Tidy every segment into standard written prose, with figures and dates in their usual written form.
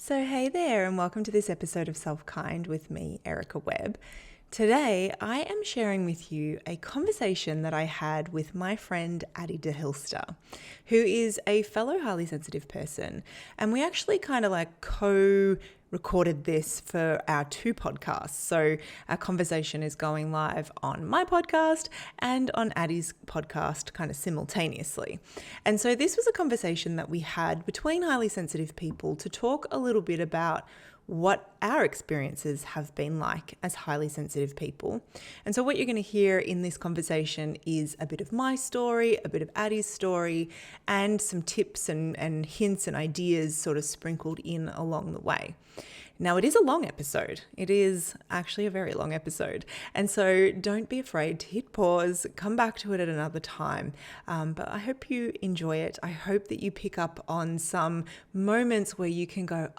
So, hey there, and welcome to this episode of SelfKind with me, Erica Webb. Today, I am sharing with you a conversation that I had with my friend Addie deHilster, who is a fellow highly sensitive person. And we actually kind of like recorded this for our two podcasts. So our conversation is going live on my podcast and on Addie's podcast kind of simultaneously. And so this was a conversation that we had between highly sensitive people to talk a little bit about what our experiences have been like as highly sensitive people. And so what you're going to hear in this conversation is a bit of my story, a bit of Addie's story, and some tips and hints and ideas sort of sprinkled in along the way. Now, it is a long episode. It is actually a very long episode. And so don't be afraid to hit pause, come back to it at another time. But I hope you enjoy it. I hope that you pick up on some moments where you can go,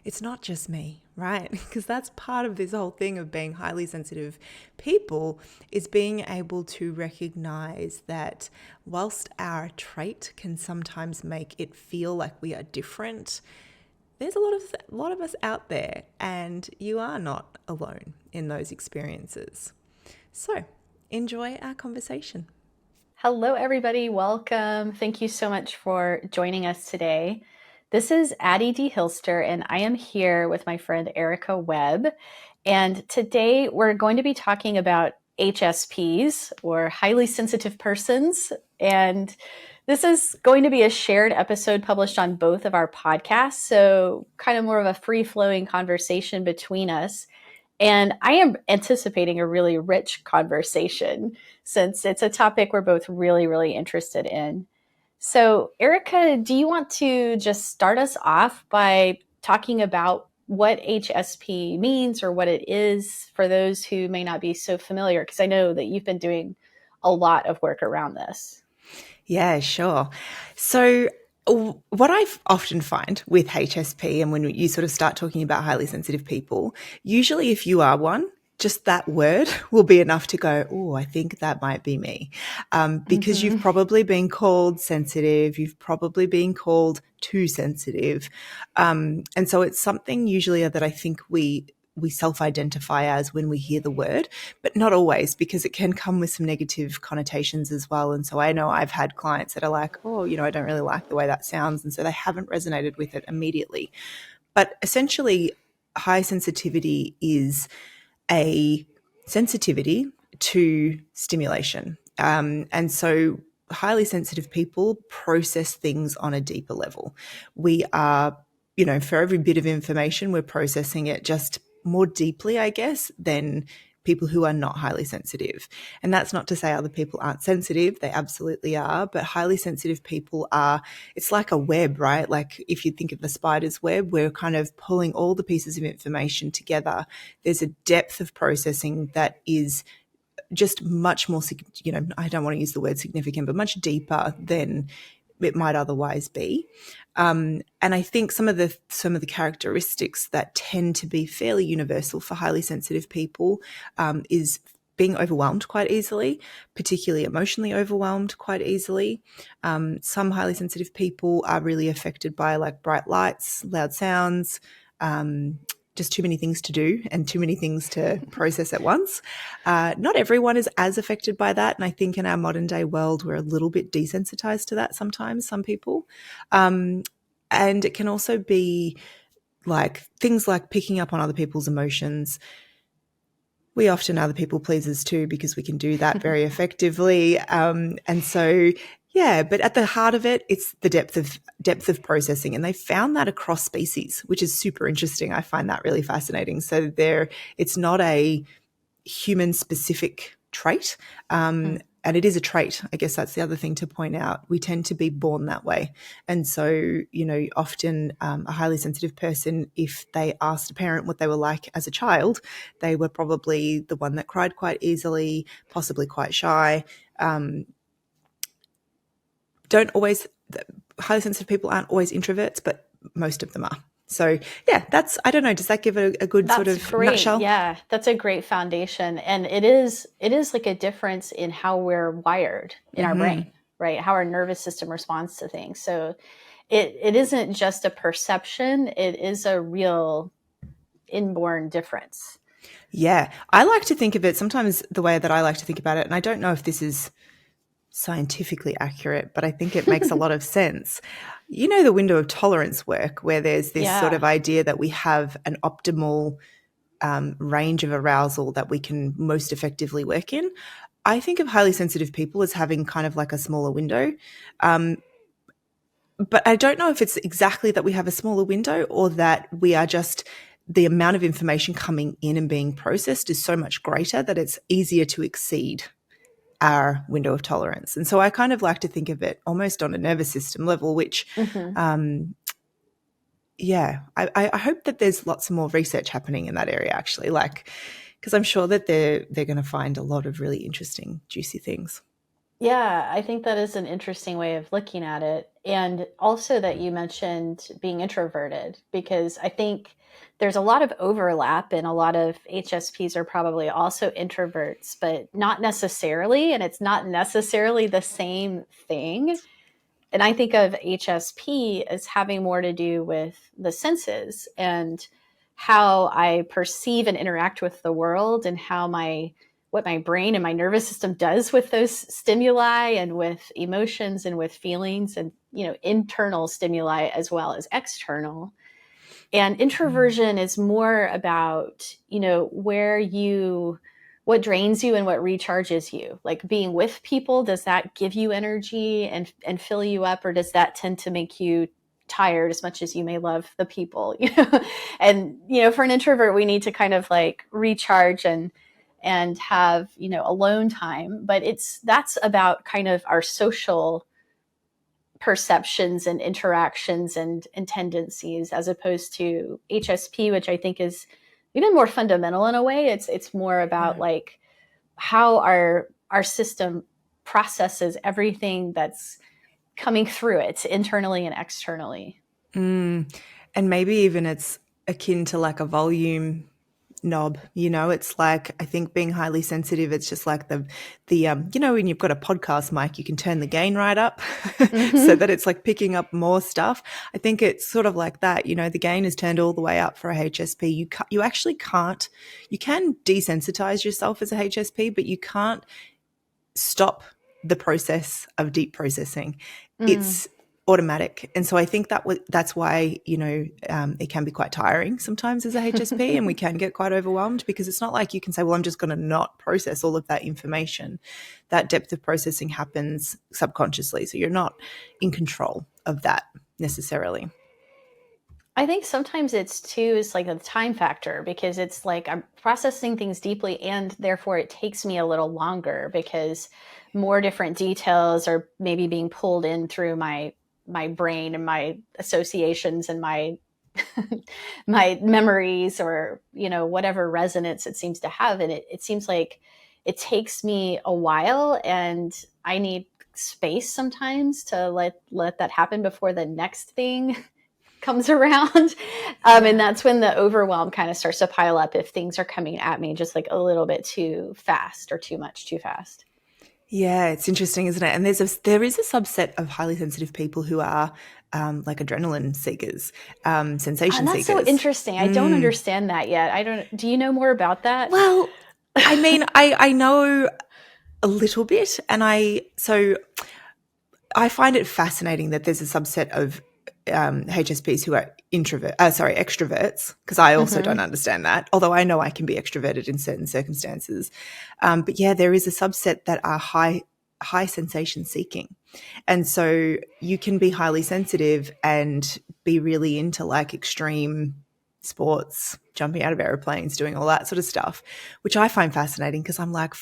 it's not just me, right? Because that's part of this whole thing of being highly sensitive people, is being able to recognize that whilst our trait can sometimes make it feel like we are different, there's a lot of us out there, and you are not alone in those experiences. So enjoy our conversation. Hello, everybody. Welcome. Thank you so much for joining us today. This is Addie deHilster, and I am here with my friend Erica Webb. And today we're going to be talking about HSPs, or highly sensitive persons. And this is going to be a shared episode published on both of our podcasts, so kind of more of a free-flowing conversation between us. And I am anticipating a really rich conversation since it's a topic we're both really, really interested in. So, Erica, do you want to just start us off by talking about what HSP means or what it is for those who may not be so familiar? Because I know that you've been doing a lot of work around this. Yeah, sure. So what I often find with HSP, and when you sort of start talking about highly sensitive people, usually if you are one, just that word will be enough to go, oh, I think that might be me. Because you've probably been called sensitive, you've probably been called too sensitive. And so it's something usually that I think we self-identify as when we hear the word, but not always, because it can come with some negative connotations as well. And so I know I've had clients that are like, oh, I don't really like the way that sounds. And so they haven't resonated with it immediately. But essentially, high sensitivity is a sensitivity to stimulation. And so highly sensitive people process things on a deeper level. We are, for every bit of information, we're processing it just more deeply, I guess, than people who are not highly sensitive. And that's not to say other people aren't sensitive. They absolutely are. But highly sensitive people are, it's like a web, right? Like if you think of the spider's web, we're kind of pulling all the pieces of information together. There's a depth of processing that is just much more, I don't want to use the word significant, but much deeper than it might otherwise be. And I think some of the characteristics that tend to be fairly universal for highly sensitive people is being overwhelmed quite easily, particularly emotionally overwhelmed quite easily. Some highly sensitive people are really affected by like bright lights, loud sounds, just too many things to do and too many things to process at once. Not everyone is as affected by that. And I think in our modern day world, we're a little bit desensitized to that sometimes, some people. And it can also be like things like picking up on other people's emotions. We often are the people pleasers too, because we can do that very effectively. And so, yeah, but at the heart of it, it's the depth of processing. And they found that across species, which is super interesting. I find that really fascinating. So it's not a human specific trait. And it is a trait. I guess that's the other thing to point out. We tend to be born that way. And so, often a highly sensitive person, if they asked a parent what they were like as a child, they were probably the one that cried quite easily, possibly quite shy. Highly sensitive people aren't always introverts, but most of them are. So yeah, I don't know. Does that give a good That's sort of great. nutshell? Yeah, that's a great foundation. And it is like a difference in how we're wired in our brain, right? How our nervous system responds to things. So it isn't just a perception, it is a real inborn difference. Yeah. I like to think of it sometimes the way that I like to think about it, and I don't know if this is scientifically accurate, but I think it makes a lot of sense. You know, the window of tolerance work, where there's this sort Yeah. of idea that we have an optimal range of arousal that we can most effectively work in. I think of highly sensitive people as having kind of like a smaller window. But I don't know if it's exactly that we have a smaller window or that we are just the amount of information coming in and being processed is so much greater that it's easier to exceed our window of tolerance. And so I kind of like to think of it almost on a nervous system level, which, yeah, I hope that there's lots of more research happening in that area, actually, like, because I'm sure that they're going to find a lot of really interesting, juicy things. Yeah, I think that is an interesting way of looking at it. And also that you mentioned being introverted, because I think there's a lot of overlap, and a lot of HSPs are probably also introverts, but not necessarily. And it's not necessarily the same thing. And I think of HSP as having more to do with the senses and how I perceive and interact with the world, and how what my brain and my nervous system does with those stimuli and with emotions and with feelings, and internal stimuli as well as external. And introversion is more about what drains you and what recharges you. Like being with people, does that give you energy and fill you up, or does that tend to make you tired as much as you may love the people? And for an introvert, we need to kind of like recharge and have alone time. But that's about kind of our social perceptions and interactions and tendencies, as opposed to HSP, which I think is even more fundamental in a way. It's more about like how our system processes everything that's coming through it internally and externally. And maybe even it's akin to like a volume knob, it's like, I think being highly sensitive, it's just like the when you've got a podcast mic, you can turn the gain right up so that it's like picking up more stuff. I think it's sort of like that, the gain is turned all the way up for a HSP. You actually can't, you can desensitize yourself as a HSP, but you can't stop the process of deep processing. It's automatic. And so I think that's why, it can be quite tiring sometimes as a HSP, and we can get quite overwhelmed, because it's not like you can say, well, I'm just going to not process all of that information. That depth of processing happens subconsciously. So you're not in control of that necessarily. I think sometimes it's like a time factor, because it's like I'm processing things deeply, and therefore it takes me a little longer because more different details are maybe being pulled in through my brain and my associations and my my memories, or whatever resonance it seems to have. And it seems like it takes me a while, and I need space sometimes to let that happen before the next thing comes around. And that's when the overwhelm kind of starts to pile up, if things are coming at me just like a little bit too fast, or too much too fast. Yeah, it's interesting, isn't it? And there is a subset of highly sensitive people who are like adrenaline seekers, sensation And that's so seekers. interesting. I don't understand that yet. Do you know more about that? Well, I mean, I know a little bit, and so I find it fascinating that there's a subset of HSPs who are extroverts, because I also don't understand that, although I know I can be extroverted in certain circumstances. But yeah, there is a subset that are high sensation seeking. And so you can be highly sensitive and be really into like extreme sports, jumping out of airplanes, doing all that sort of stuff, which I find fascinating, because I'm like,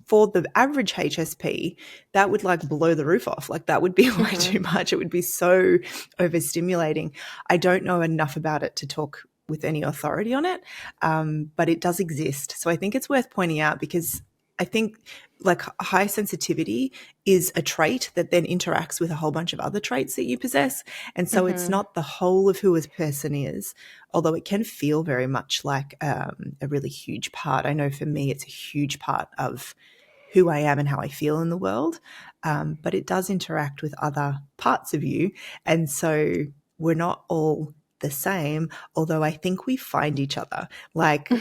for the average HSP, that would like blow the roof off. Like that would be way too much. It would be so overstimulating. I don't know enough about it to talk with any authority on it, but it does exist. So I think it's worth pointing out, because I think like high sensitivity is a trait that then interacts with a whole bunch of other traits that you possess. And so it's not the whole of who a person is, although it can feel very much like a really huge part. I know for me, it's a huge part of who I am and how I feel in the world. But it does interact with other parts of you. And so we're not all the same, although I think we find each other. Like,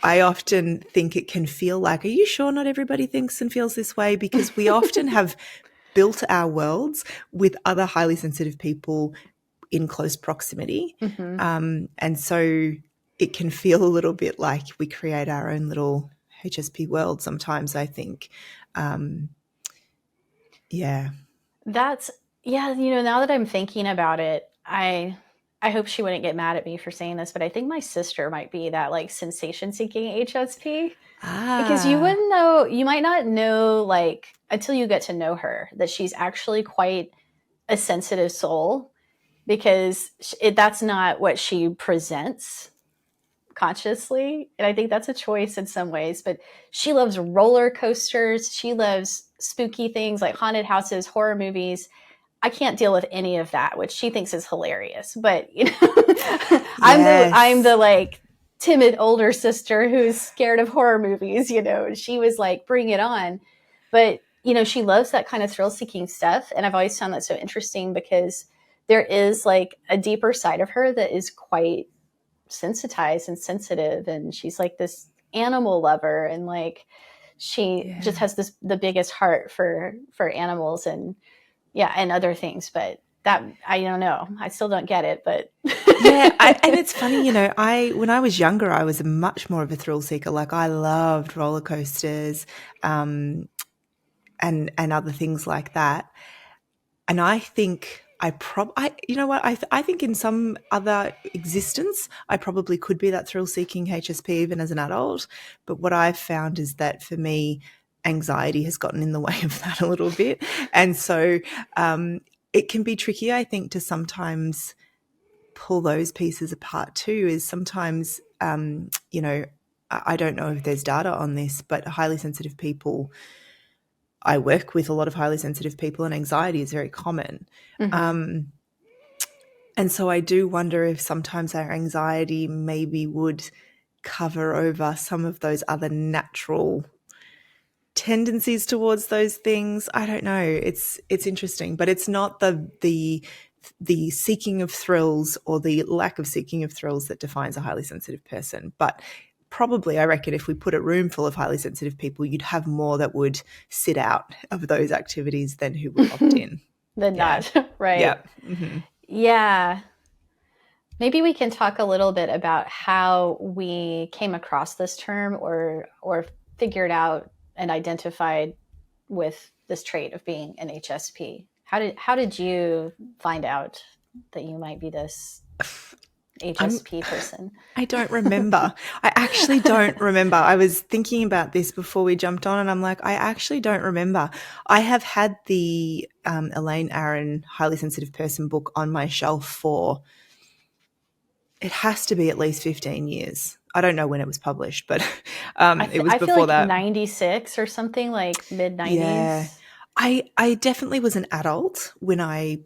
I often think it can feel like, are you sure not everybody thinks and feels this way? Because we often have built our worlds with other highly sensitive people in close proximity. And so it can feel a little bit like we create our own little HSP world sometimes, I think. Yeah. That's, yeah, now that I'm thinking about it, I hope she wouldn't get mad at me for saying this, but I think my sister might be that like sensation seeking HSP. Because you wouldn't know, you might not know, like, until you get to know her, that she's actually quite a sensitive soul, because that's not what she presents consciously. And I think that's a choice in some ways, but she loves roller coasters. She loves spooky things like haunted houses, horror movies. I can't deal with any of that, which she thinks is hilarious. But I'm the like timid older sister who's scared of horror movies. She was like, bring it on. But she loves that kind of thrill-seeking stuff, and I've always found that so interesting, because there is like a deeper side of her that is quite sensitized and sensitive, and she's like this animal lover, and like she just has the biggest heart for animals and other things. But that, I don't know, I still don't get it, but and it's funny, when I was younger, I was much more of a thrill seeker. Like, I loved roller coasters and other things like that. And I think I think in some other existence, I probably could be that thrill-seeking HSP even as an adult. But what I've found is that for me, anxiety has gotten in the way of that a little bit. And so it can be tricky, I think, to sometimes pull those pieces apart too. Is sometimes, I don't know if there's data on this, but highly sensitive people, I work with a lot of highly sensitive people, and anxiety is very common. And so I do wonder if sometimes our anxiety maybe would cover over some of those other natural tendencies towards those things. I don't know. It's interesting, but it's not the seeking of thrills or the lack of seeking of thrills that defines a highly sensitive person. But probably, I reckon, if we put a room full of highly sensitive people, you'd have more that would sit out of those activities than who would opt in. Than not, right? Yeah. Yeah. Maybe we can talk a little bit about how we came across this term, or figured out and identified with this trait of being an HSP. How did you find out that you might be this HSP person? I don't remember. I actually don't remember. I was thinking about this before we jumped on, and I'm like, I actually don't remember. I have had the Elaine Aron Highly Sensitive Person book on my shelf for, it has to be at least 15 years. I don't know when it was published, but it was before that. 96 or something, like mid-90s. Yeah. I definitely was an adult when I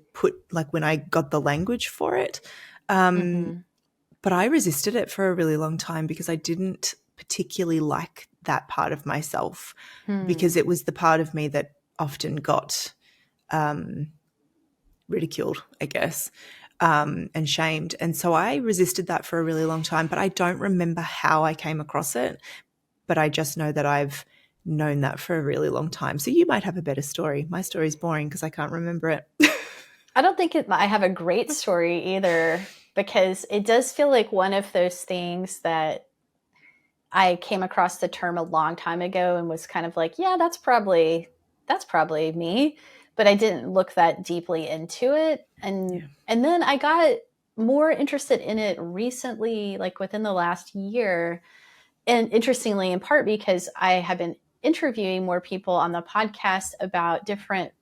got the language for it. But I resisted it for a really long time because I didn't particularly like that part of myself, because it was the part of me that often got ridiculed, I guess, and shamed. And so I resisted that for a really long time, but I don't remember how I came across it. But I just know that I've known that for a really long time. So you might have a better story. My story's boring because I can't remember it. I don't think I have a great story either, because it does feel like one of those things that I came across the term a long time ago and was kind of like, yeah, that's probably me, but I didn't look that deeply into it. And then I got more interested in it recently, like within the last year. And interestingly, in part because I have been interviewing more people on the podcast about different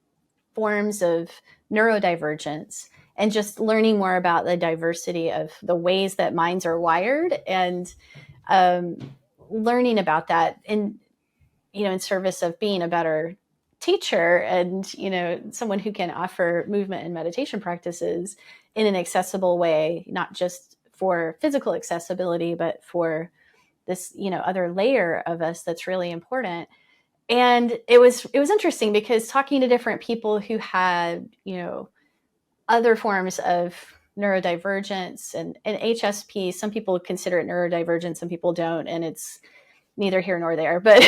forms of neurodivergence, and just learning more about the diversity of the ways that minds are wired, and learning about that in service of being a better teacher, and someone who can offer movement and meditation practices in an accessible way, not just for physical accessibility, but for this other layer of us that's really important. And it was interesting because talking to different people who had, other forms of neurodivergence and HSP, some people consider it neurodivergent, some people don't, and it's neither here nor there. But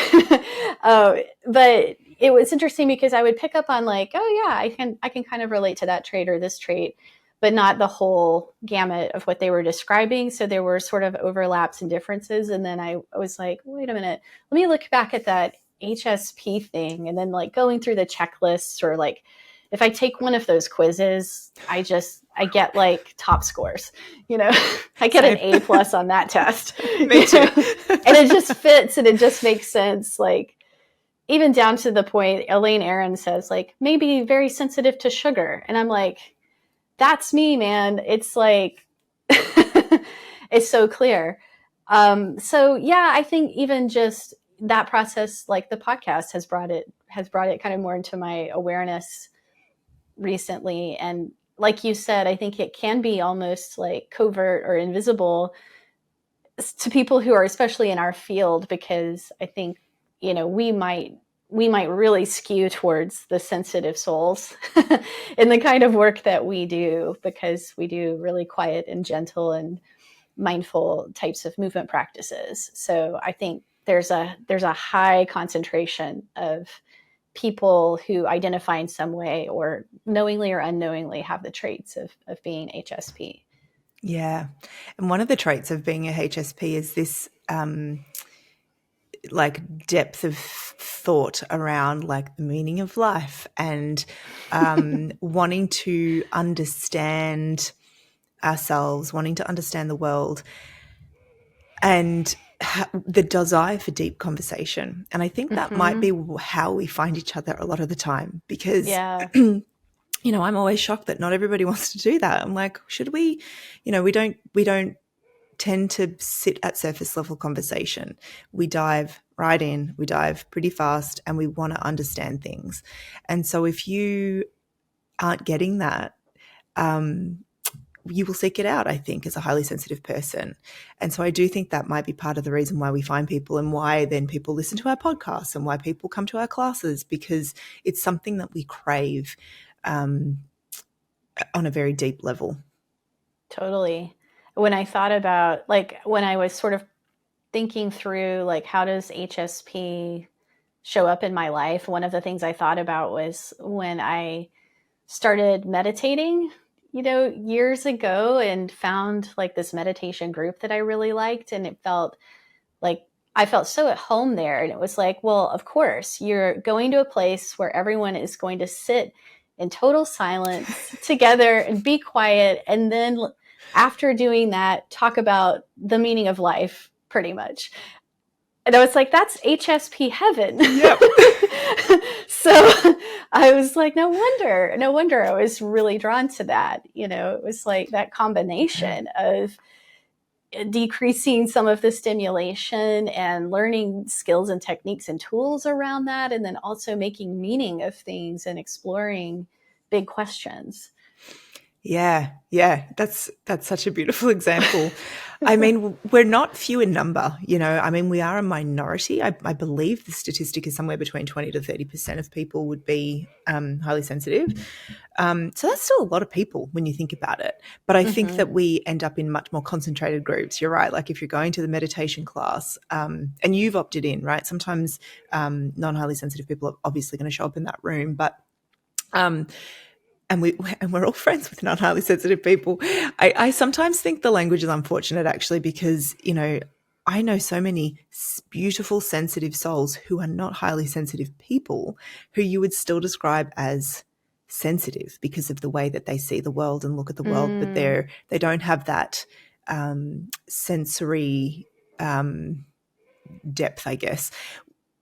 but it was interesting because I would pick up on like, oh yeah, I can kind of relate to that trait or this trait, but not the whole gamut of what they were describing. So there were sort of overlaps and differences. And then I was like, wait a minute, let me look back at that HSP thing. And then like going through the checklists, or like if I take one of those quizzes, I get like top scores, I get an A+ on that test. Me too. And it just fits and it just makes sense. Like even down to the point Elaine Aron says, like, maybe very sensitive to sugar. And I'm like, that's me, man. It's like, it's so clear. So yeah, I think even just that process, like the podcast has brought it kind of more into my awareness recently. And like you said, I think it can be almost like covert or invisible to people who are especially in our field, because I think, we might really skew towards the sensitive souls in the kind of work that we do, because we do really quiet and gentle and mindful types of movement practices. So I think there's a high concentration of people who identify in some way or knowingly or unknowingly have the traits of being HSP. Yeah. And one of the traits of being a HSP is this like depth of thought around like the meaning of life and wanting to understand ourselves, wanting to understand the world, and the desire for deep conversation. And I think that might be how we find each other a lot of the time, because Yeah. I'm always shocked that not everybody wants to do that. I'm like, should we, we don't tend to sit at surface level conversation. We dive right in, we dive pretty fast, and we want to understand things. And so if you aren't getting that, you will seek it out, I think, as a highly sensitive person. And so I do think that might be part of the reason why we find people, and why then people listen to our podcasts, and why people come to our classes, because it's something that we crave on a very deep level. Totally. When I thought about, like, when I was sort of thinking through, like, how does HSP show up in my life, one of the things I thought about was when I started meditating, years ago, and found like this meditation group that I really liked. And it felt like I felt so at home there. And it was like, well, of course, you're going to a place where everyone is going to sit in total silence together and be quiet. And then after doing that, talk about the meaning of life, pretty much. And I was like, that's HSP heaven. Yep. So I was like, no wonder I was really drawn to that. It was like that combination of decreasing some of the stimulation and learning skills and techniques and tools around that, and then also making meaning of things and exploring big questions. Yeah. That's such a beautiful example. I mean, we're not few in number, I mean, we are a minority. I believe the statistic is somewhere between 20 to 30% of people would be highly sensitive. So that's still a lot of people when you think about it. But I think that we end up in much more concentrated groups. You're right. Like if you're going to the meditation class and you've opted in, right? Sometimes non-highly sensitive people are obviously going to show up in that room, but and we're all friends with non-highly sensitive people. I sometimes think the language is unfortunate, actually, because, I know so many beautiful, sensitive souls who are not highly sensitive people, who you would still describe as sensitive because of the way that they see the world and look at the world, but they don't have that sensory depth, I guess.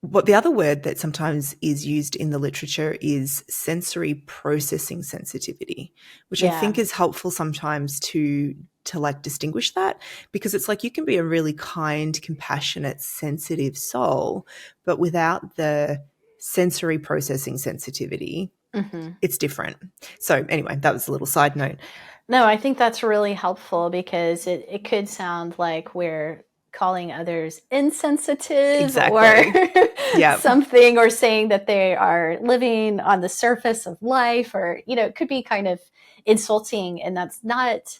What the other word that sometimes is used in the literature is sensory processing sensitivity, which I think is helpful sometimes to like distinguish that, because it's like you can be a really kind, compassionate, sensitive soul, but without the sensory processing sensitivity, it's different. So anyway, that was a little side note. No, I think that's really helpful, because it could sound like we're calling others insensitive or Exactly. Yeah. something, or saying that they are living on the surface of life, or, it could be kind of insulting. And that's not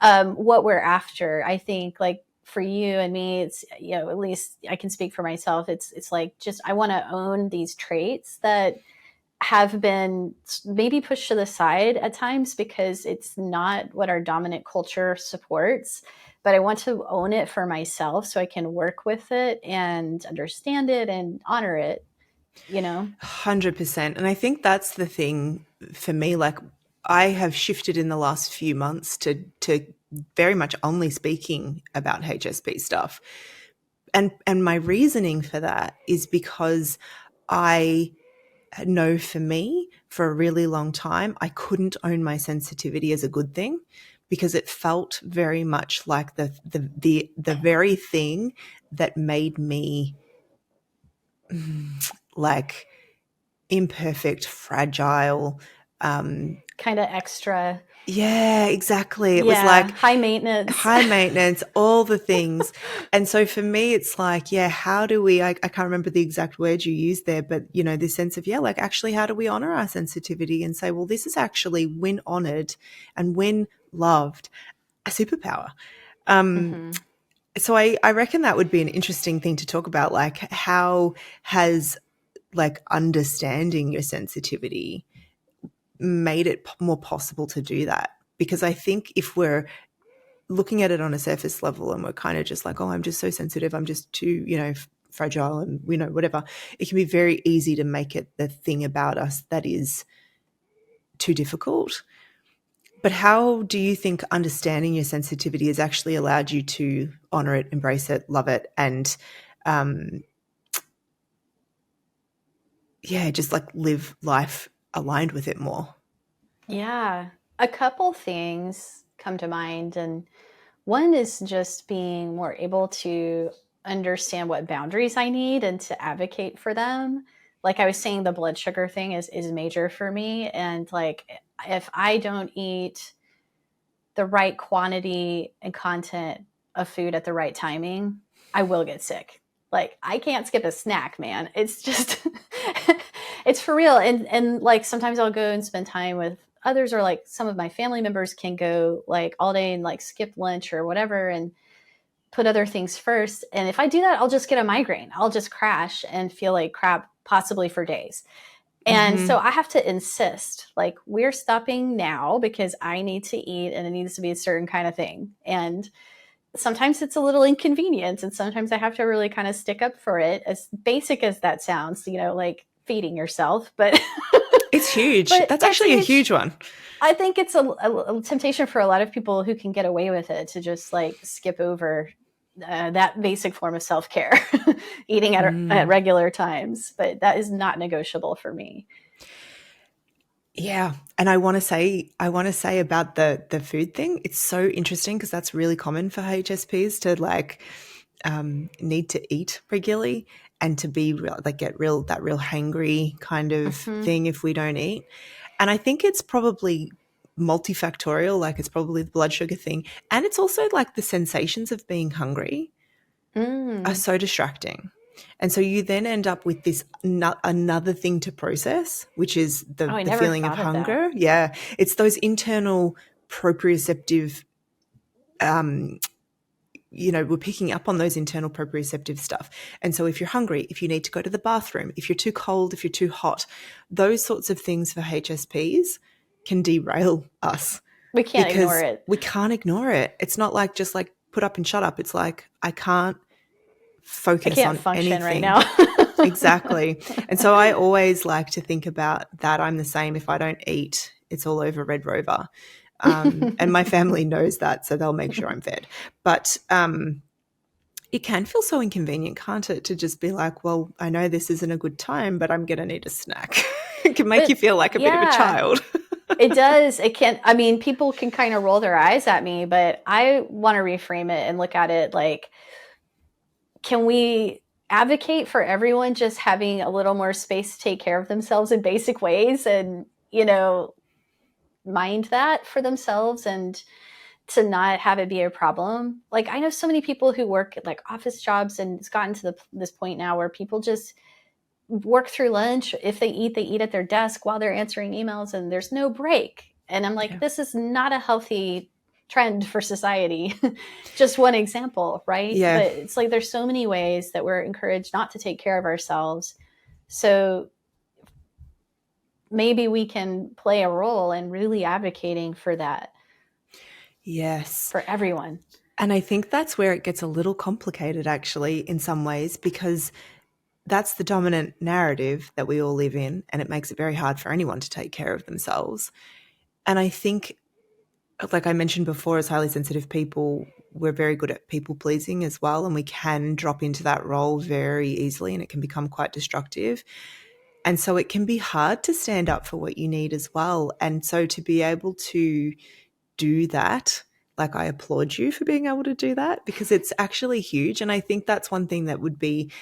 what we're after. I think, like, for you and me, it's, at least I can speak for myself. It's like, just, I want to own these traits that have been maybe pushed to the side at times because it's not what our dominant culture supports. But I want to own it for myself so I can work with it and understand it and honor it, 100%. And I think that's the thing for me. Like, I have shifted in the last few months to very much only speaking about HSP stuff. And my reasoning for that is because I know for me, for a really long time, I couldn't own my sensitivity as a good thing because it felt very much like the very thing that made me like imperfect, fragile. Kind of extra. Yeah, exactly. It was Yeah, like high maintenance. high maintenance, all the things. And so for me, it's like, yeah, how do we, I can't remember the exact word you used there, but, this sense of, yeah, like actually, how do we honor our sensitivity and say, well, this is actually, when honored and when loved, a superpower. Mm-hmm. So I reckon that would be an interesting thing to talk about. Like, how has like understanding your sensitivity made it more possible to do that? Because I think if we're looking at it on a surface level and we're kind of just like, oh, I'm just so sensitive, I'm just too, fragile and, whatever, it can be very easy to make it the thing about us that is too difficult. But how do you think understanding your sensitivity has actually allowed you to honor it, embrace it, love it, and just like live life aligned with it more? Yeah, a couple things come to mind. And one is just being more able to understand what boundaries I need and to advocate for them. Like I was saying, the blood sugar thing is major for me. And like, if I don't eat the right quantity and content of food at the right timing, I will get sick. Like I can't skip a snack, man. It's just it's for real. And like sometimes I'll go and spend time with others, or like some of my family members can go like all day and like skip lunch or whatever and put other things first. And if I do that, I'll just get a migraine. I'll just crash and feel like crap possibly for days. And so I have to insist, like, we're stopping now because I need to eat and it needs to be a certain kind of thing. And sometimes it's a little inconvenient. And sometimes I have to really kind of stick up for it, as basic as that sounds, like feeding yourself. But It's huge. but That's it's actually a huge one. I think it's a temptation for a lot of people who can get away with it to just like skip over that basic form of self-care, eating at regular times. But that is not negotiable for me. Yeah. And I want to say about the food thing, it's so interesting because that's really common for HSPs to like need to eat regularly and to be like get that real hangry kind of thing if we don't eat. And I think it's probably multifactorial, like it's probably the blood sugar thing. And it's also like the sensations of being hungry are so distracting. And so you then end up with this another thing to process, which is Oh, I the never feeling of thought of that. hunger. Yeah. It's those internal proprioceptive, we're picking up on those internal proprioceptive stuff. And so if you're hungry, if you need to go to the bathroom, if you're too cold, if you're too hot, those sorts of things for HSPs can derail us We can't ignore because it. we can't ignore it. It's not like just like put up and shut up. It's like I can't I focus can't on function right anything. now. Exactly. And so I always like to think about that. I'm the same. If I don't eat, it's all over Red Rover. And my family knows that, so they'll make sure I'm fed. But it can feel so inconvenient, can't it, to just be like, well, I know this isn't a good time, but I'm going to need a snack. It can make you feel like a bit of a child. It does. It can. I mean, people can kind of roll their eyes at me, but I want to reframe it and look at it like, can we advocate for everyone just having a little more space to take care of themselves in basic ways and, mind that for themselves and to not have it be a problem. Like I know so many people who work at like office jobs, and it's gotten to this point now where people just work through lunch. If they eat at their desk while they're answering emails, and there's no break. And I'm like, this is not a healthy trend for society. Just one example, right? Yeah. But it's like there's so many ways that we're encouraged not to take care of ourselves. So maybe we can play a role in really advocating for that. Yes. For everyone. And I think that's where it gets a little complicated, actually, in some ways, because that's the dominant narrative that we all live in, and it makes it very hard for anyone to take care of themselves. And I think, like I mentioned before, as highly sensitive people, we're very good at people pleasing as well, and we can drop into that role very easily, and it can become quite destructive. And so it can be hard to stand up for what you need as well. And so to be able to do that, like I applaud you for being able to do that, because it's actually huge. And I think that's one thing that would be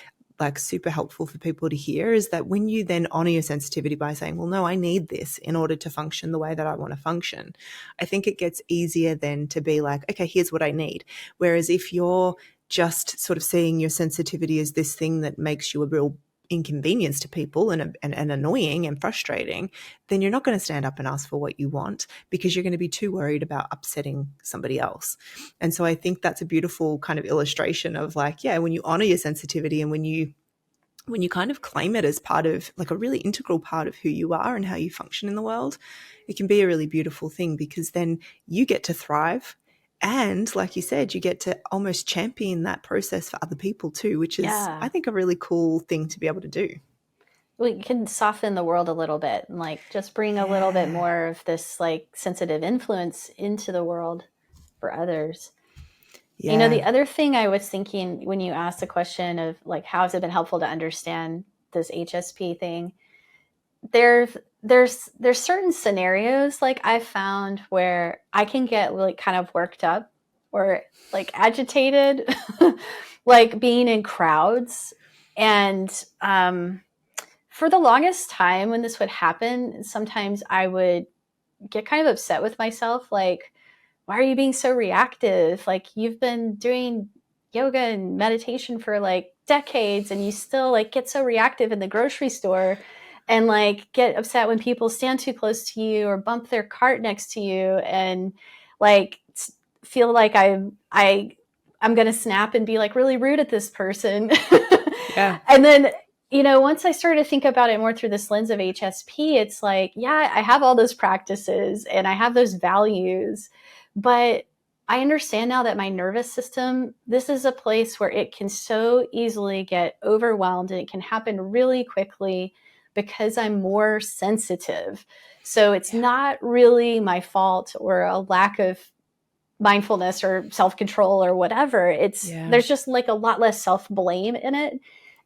like super helpful for people to hear, is that when you then honor your sensitivity by saying, well, no, I need this in order to function the way that I want to function, I think it gets easier then to be like, okay, here's what I need. Whereas if you're just sort of seeing your sensitivity as this thing that makes you a real inconvenience to people and annoying and frustrating, then you're not going to stand up and ask for what you want, because you're going to be too worried about upsetting somebody else. And so I think that's a beautiful kind of illustration of like, yeah, when you honor your sensitivity and when you kind of claim it as part of like a really integral part of who you are and how you function in the world, it can be a really beautiful thing, because then you get to thrive. And like you said, you get to almost champion that process for other people too, which is, I think, a really cool thing to be able to do. We can soften the world a little bit and like just bring a little bit more of this like sensitive influence into the world for others. You know, the other thing I was thinking when you asked the question of like, how has it been helpful to understand this HSP thing? There's certain scenarios like I've found where I can get like kind of worked up or like agitated, like being in crowds. And for the longest time when this would happen, sometimes I would get kind of upset with myself, like, why are you being so reactive? Like, you've been doing yoga and meditation for like decades, and you still like get so reactive in the grocery store and like get upset when people stand too close to you or bump their cart next to you, and like feel like I'm going to snap and be like really rude at this person. Yeah. And then, you know, once I started to think about it more through this lens of HSP, it's like, yeah, I have all those practices and I have those values, but I understand now that my nervous system, this is a place where it can so easily get overwhelmed, and it can happen really quickly because I'm more sensitive. So it's not really my fault or a lack of mindfulness or self-control or whatever. There's just like a lot less self-blame in it.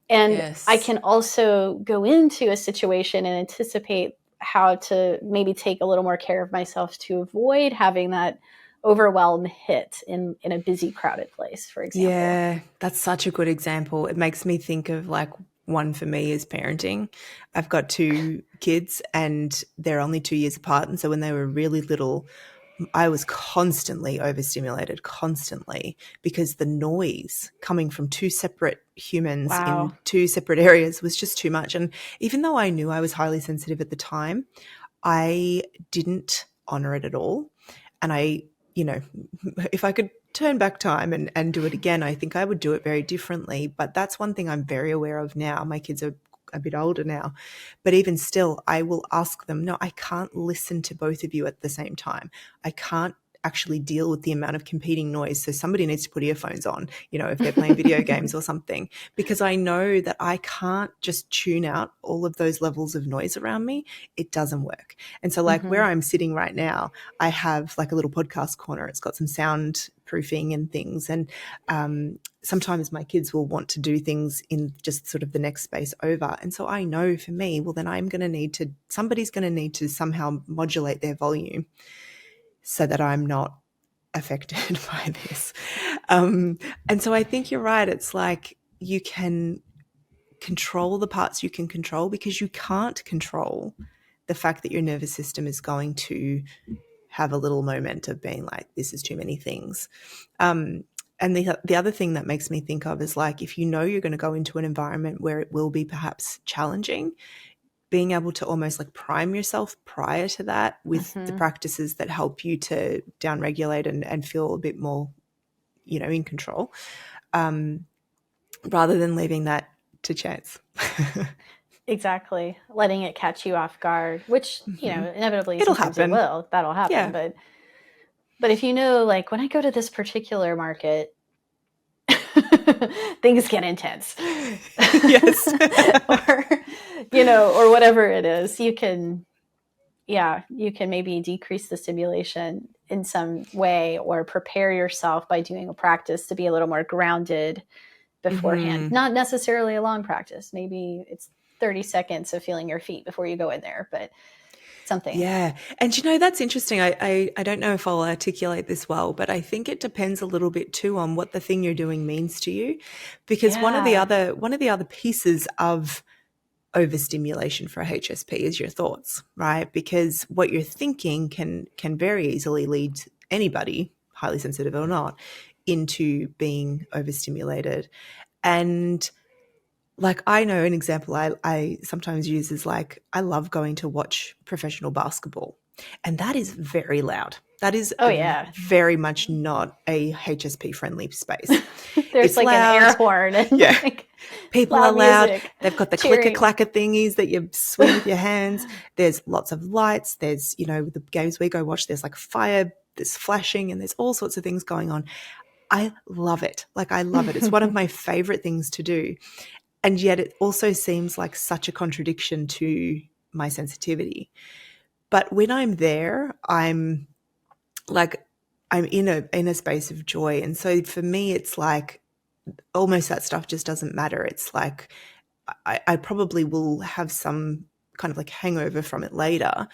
And I can also go into a situation and anticipate how to maybe take a little more care of myself to avoid having that overwhelm hit in a busy, crowded place, for example. Yeah, that's such a good example. It makes me think of like one for me is parenting. I've got two kids and they're only 2 years apart. And so when they were really little, I was constantly overstimulated, constantly, because the noise coming from two separate humans in two separate areas was just too much. And even though I knew I was highly sensitive at the time, I didn't honor it at all. And I, you know, if I could turn back time and do it again, I think I would do it very differently. But that's one thing I'm very aware of now. My kids are a bit older now, but even still, I will ask them, no, I can't listen to both of you at the same time. I can't actually deal with the amount of competing noise. So somebody needs to put earphones on, you know, if they're playing video games or something, because I know that I can't just tune out all of those levels of noise around me. It doesn't work. And so like where I'm sitting right now, I have like a little podcast corner. It's got some sound proofing and things. And sometimes my kids will want to do things in just sort of the next space over. And so I know for me, well, then somebody's going to need to somehow modulate their volume so that I'm not affected by this. And so I think you're right. It's like you can control the parts you can control, because you can't control the fact that your nervous system is going to have a little moment of being like, this is too many things. And the other thing that makes me think of is like, if you know you're going to go into an environment where it will be perhaps challenging, being able to almost like prime yourself prior to that with the practices that help you to downregulate and feel a bit more, in control, rather than leaving that to chance. Exactly. Letting it catch you off guard, which, inevitably It'll sometimes happen. that'll happen. Yeah. But if you know, like, when I go to this particular market, things get intense. Yes. or whatever it is, you can maybe decrease the stimulation in some way, or prepare yourself by doing a practice to be a little more grounded beforehand. Not necessarily a long practice. Maybe it's 30 seconds of feeling your feet before you go in there, but something. Yeah. And that's interesting. I don't know if I'll articulate this well, but I think it depends a little bit too on what the thing you're doing means to you. Because one of the other pieces of overstimulation for a HSP is your thoughts, right? Because what you're thinking can very easily lead anybody, highly sensitive or not, into being overstimulated. And like, I know an example I sometimes use is like, I love going to watch professional basketball, and that is very loud. That is very much not a HSP friendly space. There's it's like loud. An air horn. And like people loud are loud. Music, They've got the cheering. clicker-clacker thingies that you swing with your hands. There's lots of lights. There's, the games we go watch, there's like fire, there's flashing, and there's all sorts of things going on. I love it. Like, I love it. It's one of my favorite things to do. And yet it also seems like such a contradiction to my sensitivity. But when I'm there, I'm in a space of joy. And so for me, it's like almost that stuff just doesn't matter. It's like I probably will have some kind of like hangover from it later,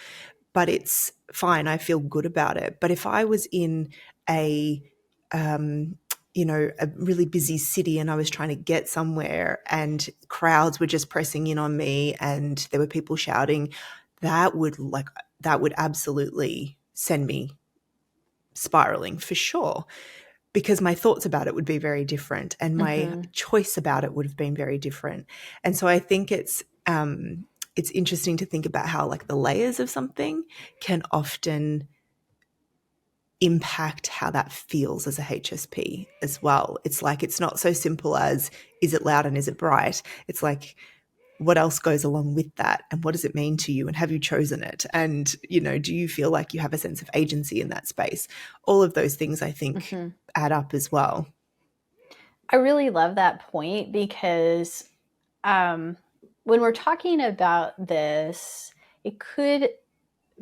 but it's fine. I feel good about it. But if I was in a really busy city and I was trying to get somewhere and crowds were just pressing in on me and there were people shouting, that would absolutely send me spiraling for sure, because my thoughts about it would be very different and my choice about it would have been very different. And so I think it's interesting to think about how like the layers of something can often impact how that feels as a HSP as well. It's like, it's not so simple as, is it loud and is it bright? It's like, what else goes along with that? And what does it mean to you? And have you chosen it? And, do you feel like you have a sense of agency in that space? All of those things, I think, add up as well. I really love that point, because when we're talking about this, it could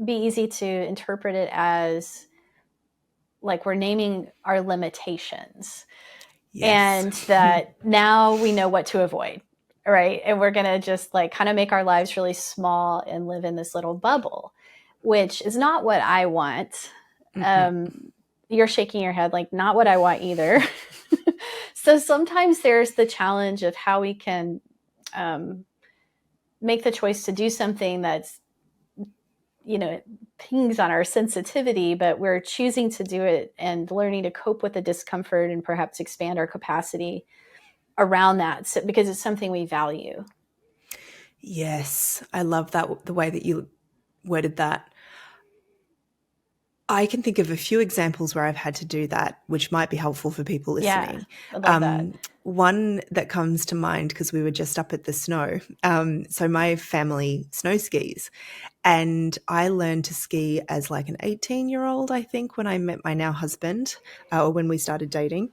be easy to interpret it as like we're naming our limitations. Yes. And that now we know what to avoid, right? And we're going to just like kind of make our lives really small and live in this little bubble, which is not what I want. You're shaking your head like, not what I want either. So sometimes there's the challenge of how we can make the choice to do something that's, pings on our sensitivity, but we're choosing to do it and learning to cope with the discomfort and perhaps expand our capacity around that, because it's something we value. Yes, I love that, the way that you worded that. I can think of a few examples where I've had to do that, which might be helpful for people listening. Yeah, I love that. One that comes to mind, because we were just up at the snow. So my family snow skis, and I learned to ski as like an 18-year-old, I think, when I met my now husband, or when we started dating.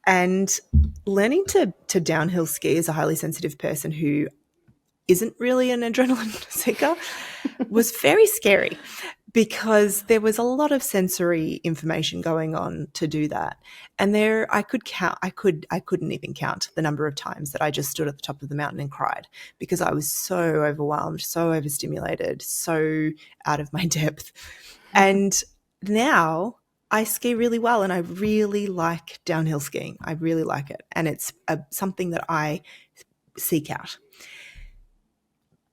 And learning to downhill ski as a highly sensitive person who isn't really an adrenaline seeker was very scary, because there was a lot of sensory information going on to do that. And I couldn't even count the number of times that I just stood at the top of the mountain and cried, because I was so overwhelmed, so overstimulated, so out of my depth. And now I ski really well, and I really like downhill skiing. I really like it. And it's something that I seek out.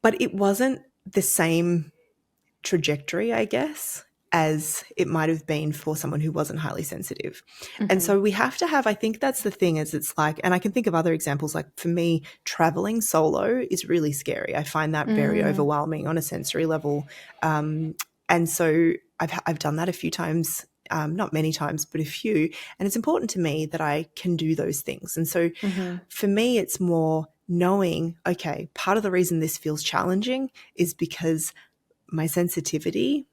But it wasn't the same trajectory, I guess, as it might have been for someone who wasn't highly sensitive. Mm-hmm. And so we have to have, I think that's the thing, is it's like, and I can think of other examples, like for me, traveling solo is really scary. I find that very overwhelming on a sensory level. And so I've done that a few times, not many times, but a few. And it's important to me that I can do those things. And so for me, it's more knowing, okay, part of the reason this feels challenging is because my sensitivity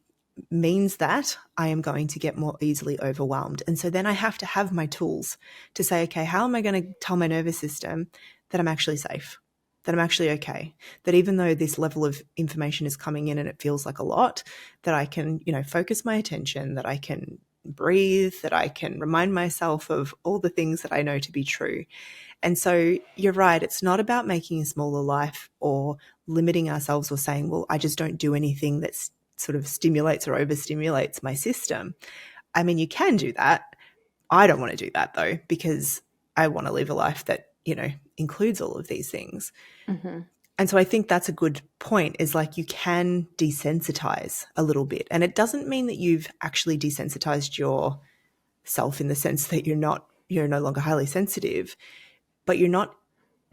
means that I am going to get more easily overwhelmed. And so then I have to have my tools to say, okay, how am I going to tell my nervous system that I'm actually safe, that I'm actually okay, that even though this level of information is coming in and it feels like a lot, that I can, focus my attention, that I can breathe, that I can remind myself of all the things that I know to be true. And so you're right, it's not about making a smaller life or limiting ourselves or saying, well, I just don't do anything that's sort of stimulates or overstimulates my system. I mean, you can do that. I don't want to do that though, because I want to live a life that, includes all of these things. And so I think that's a good point, is like you can desensitize a little bit. And it doesn't mean that you've actually desensitized yourself in the sense that you're no longer highly sensitive, but you're not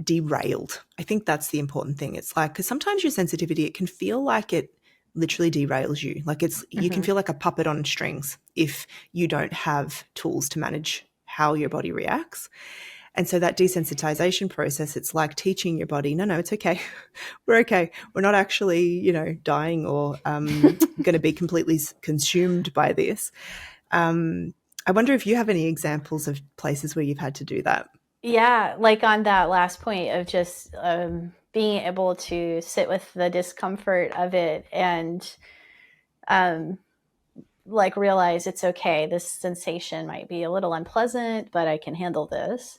derailed. I think that's the important thing. It's like, because sometimes your sensitivity, it can feel like it literally derails you. Like you can feel like a puppet on strings if you don't have tools to manage how your body reacts. And so that desensitization process, it's like teaching your body, no, it's okay. We're okay. We're not actually, dying or going to be completely consumed by this. I wonder if you have any examples of places where you've had to do that. Yeah, like on that last point of just being able to sit with the discomfort of it and like realize it's okay. This sensation might be a little unpleasant, but I can handle this.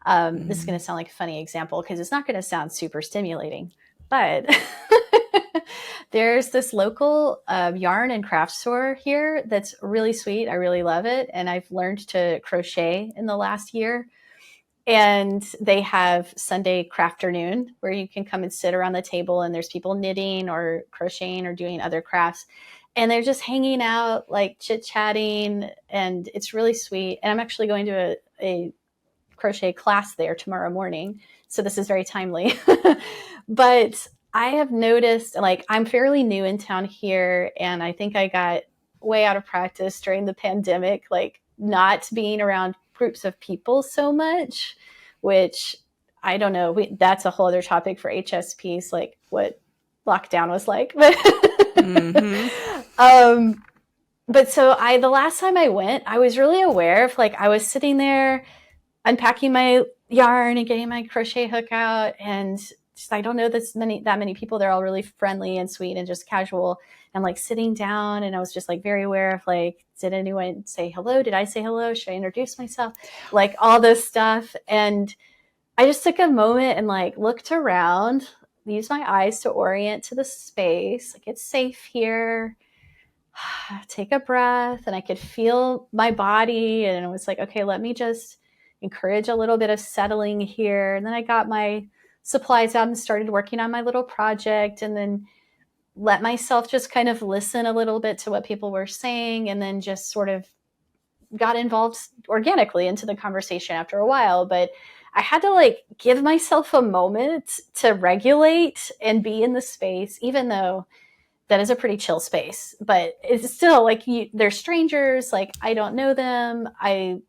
This is going to sound like a funny example because it's not going to sound super stimulating, but there's this local yarn and craft store here that's really sweet. I really love it. And I've learned to crochet in the last year. And they have Sunday crafternoon where you can come and sit around the table and there's people knitting or crocheting or doing other crafts. And they're just hanging out, like chit-chatting, and it's really sweet. And I'm actually going to a crochet class there tomorrow morning. So this is very timely. But I have noticed, like, I'm fairly new in town here, and I think I got way out of practice during the pandemic, like not being around groups of people so much, which I don't know. That's a whole other topic for HSPs, like what lockdown was like. But but so the last time I went, I was really aware of, like, I was sitting there unpacking my yarn and getting my crochet hook out, and just, I don't know that many people. They're all really friendly and sweet and just casual, and like sitting down, and I was just like very aware of, like, did anyone say hello? Did I say hello? Should I introduce myself? Like all this stuff. And I just took a moment and like looked around, used my eyes to orient to the space. Like, it's safe here. Take a breath, and I could feel my body, and it was like, okay, let me just encourage a little bit of settling here. And then I got my supplies out and started working on my little project, and then let myself just kind of listen a little bit to what people were saying, and then just sort of got involved organically into the conversation after a while. But I had to like give myself a moment to regulate and be in the space, even though that is a pretty chill space. But it's still like, they're strangers, like I don't know them. I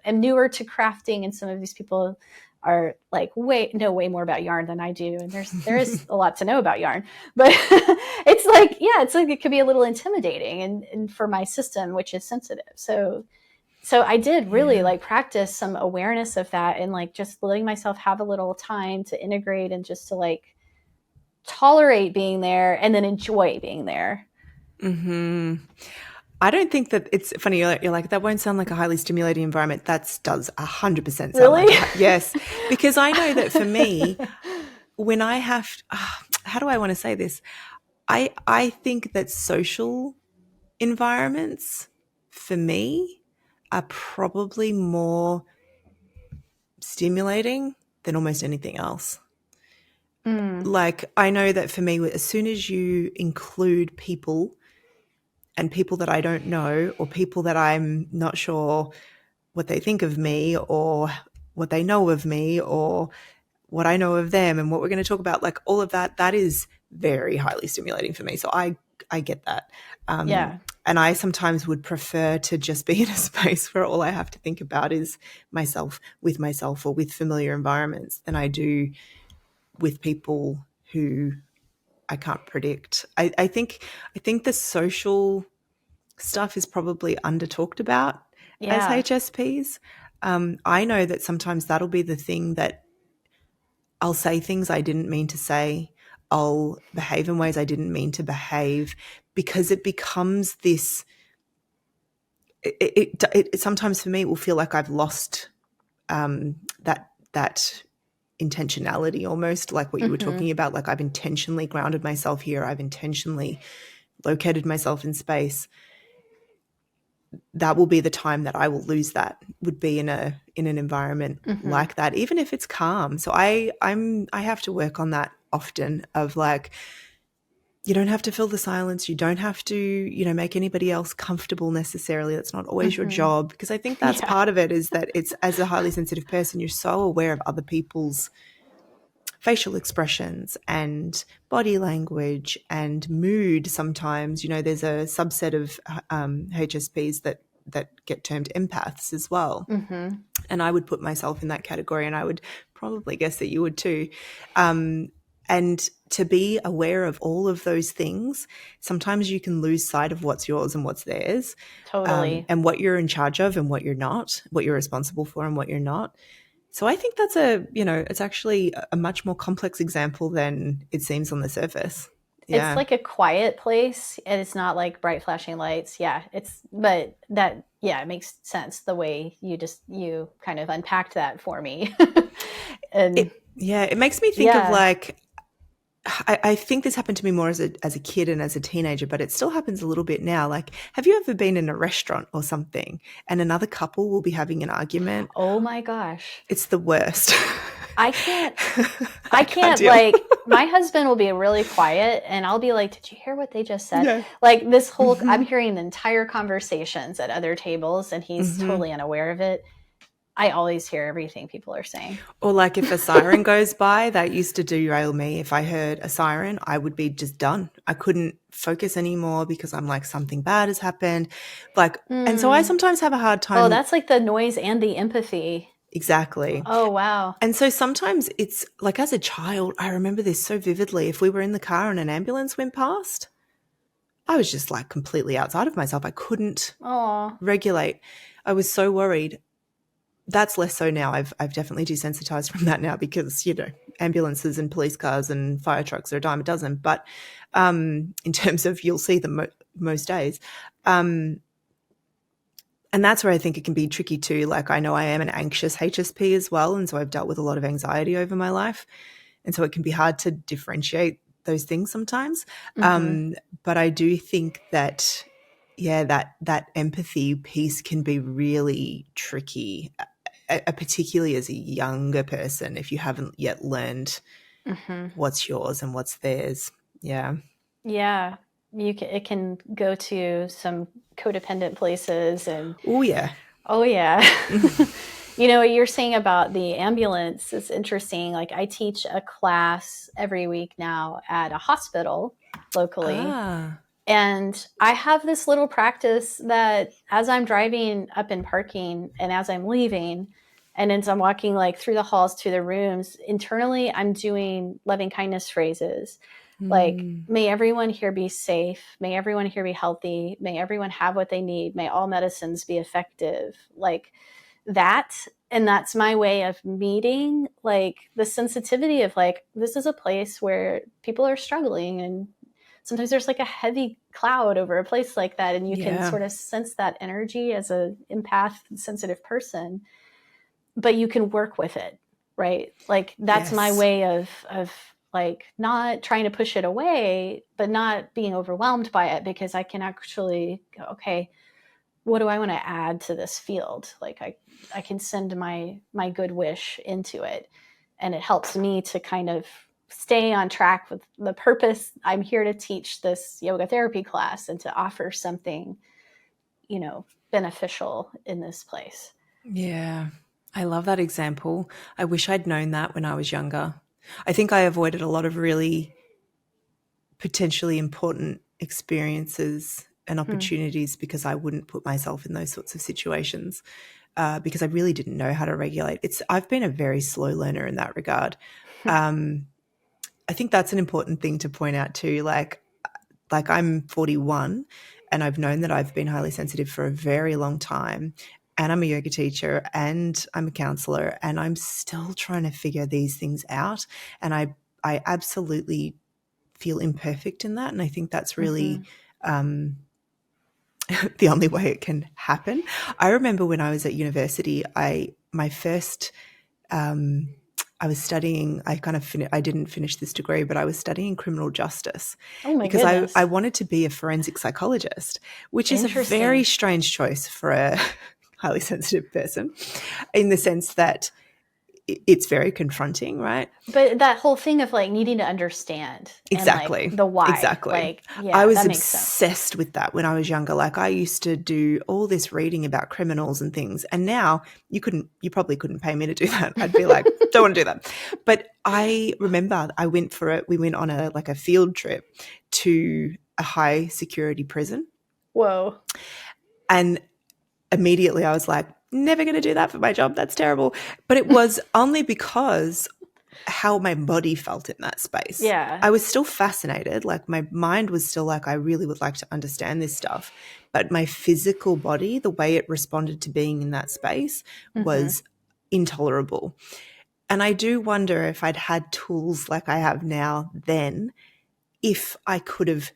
am newer to crafting, and some of these people are like know way more about yarn than I do, and there is a lot to know about yarn. But it's like, it could be a little intimidating, and for my system, which is sensitive. So I did really like practice some awareness of that, and like just letting myself have a little time to integrate and just to like tolerate being there and then enjoy being there. I don't think that it's funny. You're like, that won't sound like a highly stimulating environment. That does 100% sound really? like yes, because I know that for me, when I have, how do I want to say this? I think that social environments for me are probably more stimulating than almost anything else. Like, I know that for me, as soon as you include people and people that I don't know, or people that I'm not sure what they think of me or what they know of me or what I know of them and what we're going to talk about, like all of that, that is very highly stimulating for me. So I get that. Yeah. And I sometimes would prefer to just be in a space where all I have to think about is myself or with familiar environments than I do with people who I can't predict. I think the social stuff is probably under talked about as Yeah. HSPs. I know that sometimes that'll be the thing that I'll say things I didn't mean to say. I'll behave in ways I didn't mean to behave because it becomes this. It sometimes for me it will feel like I've lost that intentionality, almost like what you were talking about. Like I've intentionally grounded myself here. I've intentionally located myself in space. That will be the time that I will lose that, would be in an environment like that, even if it's calm. So I have to work on that often, of like, you don't have to fill the silence. You don't have to, make anybody else comfortable necessarily. That's not always your job, because I think that's part of it, is that it's, as a highly sensitive person, you're so aware of other people's facial expressions and body language and mood. Sometimes, there's a subset of HSPs that get termed empaths as well. And I would put myself in that category, and I would probably guess that you would too. And to be aware of all of those things, sometimes you can lose sight of what's yours and what's theirs. Totally. And what you're in charge of and what you're not, what you're responsible for and what you're not. So I think that's it's actually a much more complex example than it seems on the surface. Yeah. It's like a quiet place, and it's not like bright flashing lights. Yeah, but that, it makes sense the way you kind of unpacked that for me. And it makes me think of like, I think this happened to me more as a kid and as a teenager, but it still happens a little bit now. Like, have you ever been in a restaurant or something and another couple will be having an argument? Oh my gosh. It's the worst. I can't like, my husband will be really quiet and I'll be like, did you hear what they just said? Yeah. Like this whole, I'm hearing the entire conversations at other tables and he's totally unaware of it. I always hear everything people are saying. Or like if a siren goes by, that used to derail me. If I heard a siren, I would be just done. I couldn't focus anymore because I'm like, something bad has happened. Like, and so I sometimes have a hard time. Oh, that's like the noise and the empathy. Exactly. Oh, wow. And so sometimes it's like, as a child, I remember this so vividly. If we were in the car and an ambulance went past, I was just like completely outside of myself. I couldn't regulate. I was so worried. That's less so now. I've definitely desensitized from that now because, ambulances and police cars and fire trucks are a dime a dozen. But in terms of, you'll see them most days. And that's where I think it can be tricky too. Like, I know I am an anxious HSP as well. And so I've dealt with a lot of anxiety over my life. And so it can be hard to differentiate those things sometimes. But I do think that, that empathy piece can be really tricky, particularly as a younger person, if you haven't yet learned what's yours and what's theirs. Yeah. Yeah. It can go to some codependent places and Oh yeah. What you're saying about the ambulance is interesting. Like, I teach a class every week now at a hospital locally. And I have this little practice that as I'm driving up in parking and as I'm leaving, and as I'm walking like through the halls to the rooms, internally I'm doing loving kindness phrases. Like, may everyone here be safe. May everyone here be healthy. May everyone have what they need. May all medicines be effective. Like that. And that's my way of meeting like the sensitivity of like, this is a place where people are struggling. And sometimes there's like a heavy cloud over a place like that. And you can sort of sense that energy as an empath, sensitive person, but you can work with it. Right. Like that's my way of like not trying to push it away, but not being overwhelmed by it, because I can actually go, okay, what do I want to add to this field? Like I can send my good wish into it, and it helps me to kind of stay on track with the purpose. I'm here to teach this yoga therapy class and to offer something, beneficial in this place. Yeah. I love that example. I wish I'd known that when I was younger. I think I avoided a lot of really potentially important experiences and opportunities because I wouldn't put myself in those sorts of situations because I really didn't know how to regulate. I've been a very slow learner in that regard. I think that's an important thing to point out too. Like I'm 41 and I've known that I've been highly sensitive for a very long time. And I'm a yoga teacher and I'm a counselor and I'm still trying to figure these things out. And I absolutely feel imperfect in that. And I think that's really the only way it can happen. I remember when I was at university, I was studying, I didn't finish this degree, but I was studying criminal justice because goodness. I wanted to be a forensic psychologist, which is a very strange choice for a highly sensitive person in the sense that it's very confronting, right? But that whole thing of like needing to understand exactly and, like, the why. Exactly. Like, yeah, I was that makes sense. obsessed with that when I was younger. Like I used to do all this reading about criminals and things. And now you probably couldn't pay me to do that. I'd be like, don't want to do that. But I remember we went on a field trip to a high security prison. Whoa. And immediately I was like, never going to do that for my job. That's terrible. But it was only because how my body felt in that space. Yeah. I was still fascinated. Like my mind was still like, I really would like to understand this stuff. But my physical body, the way it responded to being in that space was intolerable. And I do wonder if I'd had tools like I have now then, if I could have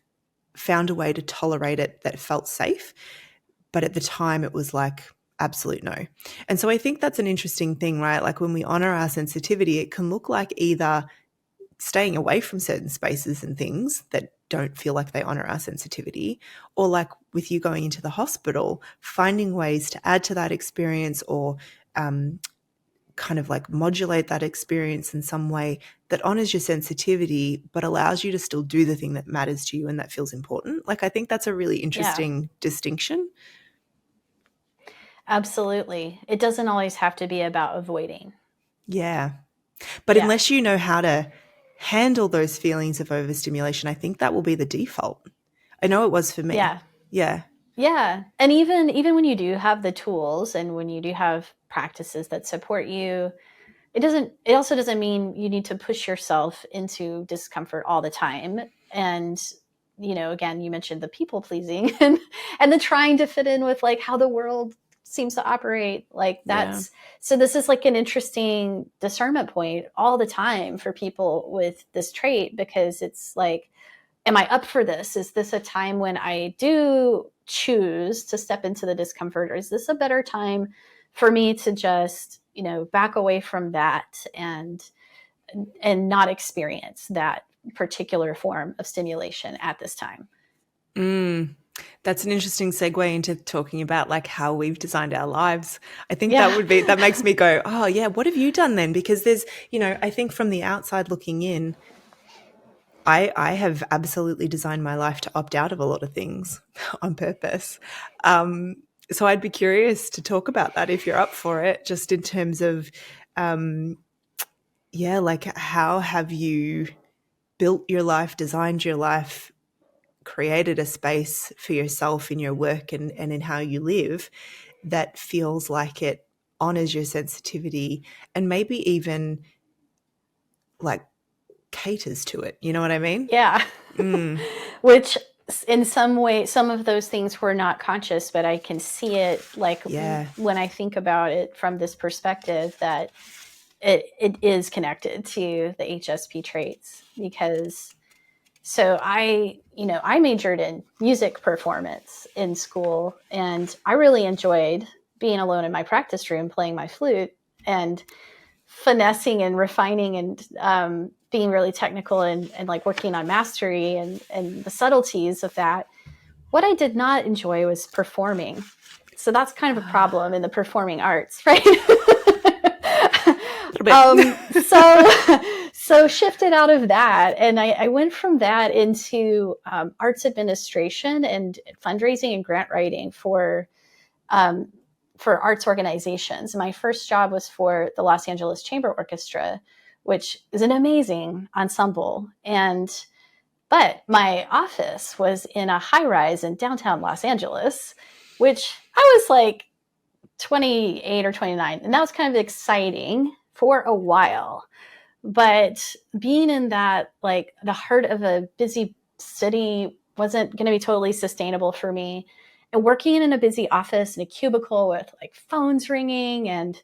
found a way to tolerate it that felt safe. But at the time it was like, absolute no. And so I think that's an interesting thing, right? Like when we honor our sensitivity, it can look like either staying away from certain spaces and things that don't feel like they honor our sensitivity, or like with you going into the hospital, finding ways to add to that experience or kind of like modulate that experience in some way that honors your sensitivity but allows you to still do the thing that matters to you and that feels important. Like I think that's a really interesting distinction. Absolutely. It doesn't always have to be about avoiding. Yeah. But unless you know how to handle those feelings of overstimulation, I think that will be the default. I know it was for me. Yeah. Yeah. Yeah. And even when you do have the tools and when you do have practices that support you, it also doesn't mean you need to push yourself into discomfort all the time. And, again, you mentioned the people pleasing and the trying to fit in with like how the world seems to operate. Like so this is like an interesting discernment point all the time for people with this trait, because it's like, am I up for this? Is this a time when I do choose to step into the discomfort, or is this a better time for me to just, back away from that and not experience that particular form of stimulation at this time? That's an interesting segue into talking about like how we've designed our lives. I think that makes me go, oh yeah, what have you done then? Because there's, I think from the outside looking in, I have absolutely designed my life to opt out of a lot of things on purpose. So I'd be curious to talk about that if you're up for it, just in terms of, like how have you built your life, designed your life, created a space for yourself in your work and in how you live that feels like it honors your sensitivity and maybe even like caters to it. You know what I mean? Yeah. Which in some way, some of those things were not conscious, but I can see it like when I think about it from this perspective that it is connected to the HSP traits. Because so I majored in music performance in school, and I really enjoyed being alone in my practice room playing my flute and finessing and refining and being really technical and like working on mastery and the subtleties of that. What I did not enjoy was performing. So that's kind of a problem in the performing arts, right? So So shifted out of that, and I went from that into arts administration and fundraising and grant writing um, for arts organizations. My first job was for the Los Angeles Chamber Orchestra, which is an amazing ensemble. But my office was in a high rise in downtown Los Angeles, which I was like 28 or 29. And that was kind of exciting for a while. But being in that, like the heart of a busy city, wasn't going to be totally sustainable for me. And working in a busy office in a cubicle with like phones ringing and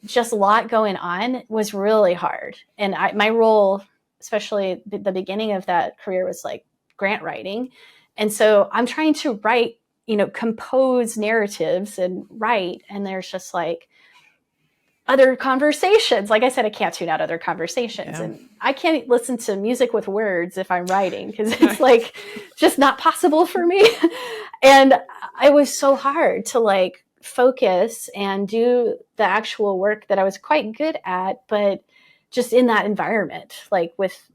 just a lot going on was really hard. And my role, especially the beginning of that career, was like grant writing. And so I'm trying to write, compose narratives and write. And there's just like other conversations. Like I said, I can't tune out other conversations. And I can't listen to music with words if I'm writing because it's like just not possible for me. And it was so hard to like focus and do the actual work that I was quite good at, but just in that environment, like with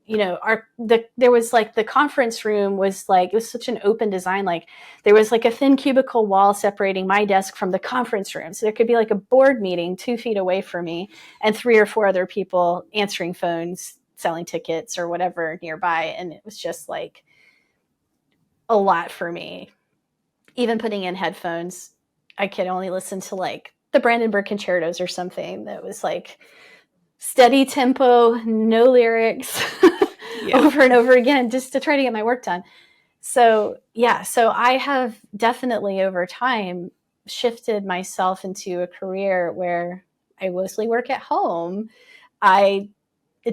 there was like the conference room was like, it was such an open design. Like there was like a thin cubicle wall separating my desk from the conference room. So there could be like a board meeting 2 feet away from me and 3 or 4 other people answering phones, selling tickets or whatever nearby. And it was just like a lot for me. Even putting in headphones, I could only listen to like the Brandenburg concertos or something that was like steady tempo, no lyrics. Over and over again just to try to get my work done. So I have definitely over time shifted myself into a career where I mostly work at home. It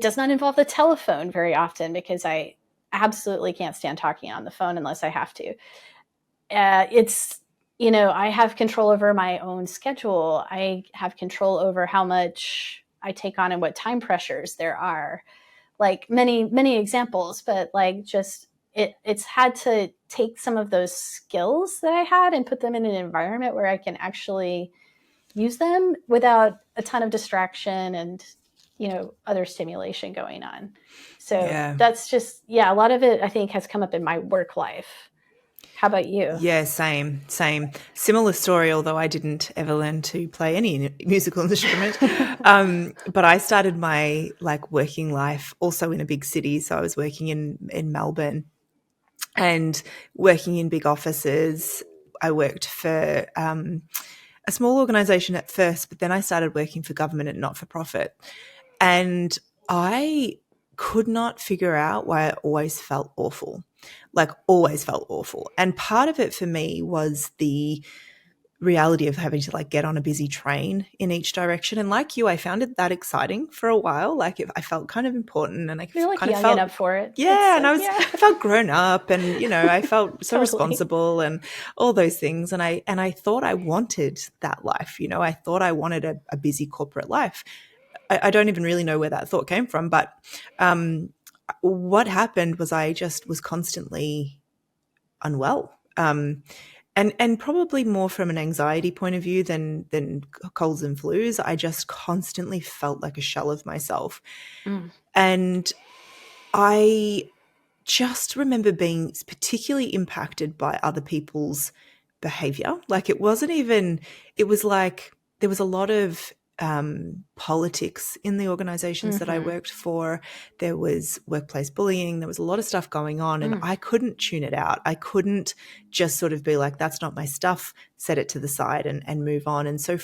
does not involve the telephone very often because I absolutely can't stand talking on the phone unless I have to. I have control over my own schedule. I have control over how much I take on and what time pressures there are. Like many examples, but like just it's had to take some of those skills that I had and put them in an environment where I can actually use them without a ton of distraction and other stimulation going on. So that's just a lot of it I think has come up in my work life. How about you? Yeah, same. Similar story, although I didn't ever learn to play any musical instrument. But I started my like working life also in a big city. So I was working in Melbourne and working in big offices. I worked for a small organization at first, but then I started working for government and not-for-profit. And I could not figure out why I always felt awful. And part of it for me was the reality of having to like get on a busy train in each direction. And like you, I found it that exciting for a while. Like I felt kind of important and You're like kind young of felt up for it. Yeah. And I felt grown up and, I felt so Totally. responsible and all those things. And I thought I wanted that life. I thought I wanted a busy corporate life. I don't even really know where that thought came from, but what happened was I just was constantly unwell, and probably more from an anxiety point of view than colds and flus. I just constantly felt like a shell of myself, and I just remember being particularly impacted by other people's behavior. Like it was like there was a lot of politics in the organizations that I worked for. There was workplace bullying. There was a lot of stuff going on and I couldn't tune it out. I couldn't just sort of be like, that's not my stuff, set it to the side and move on. And so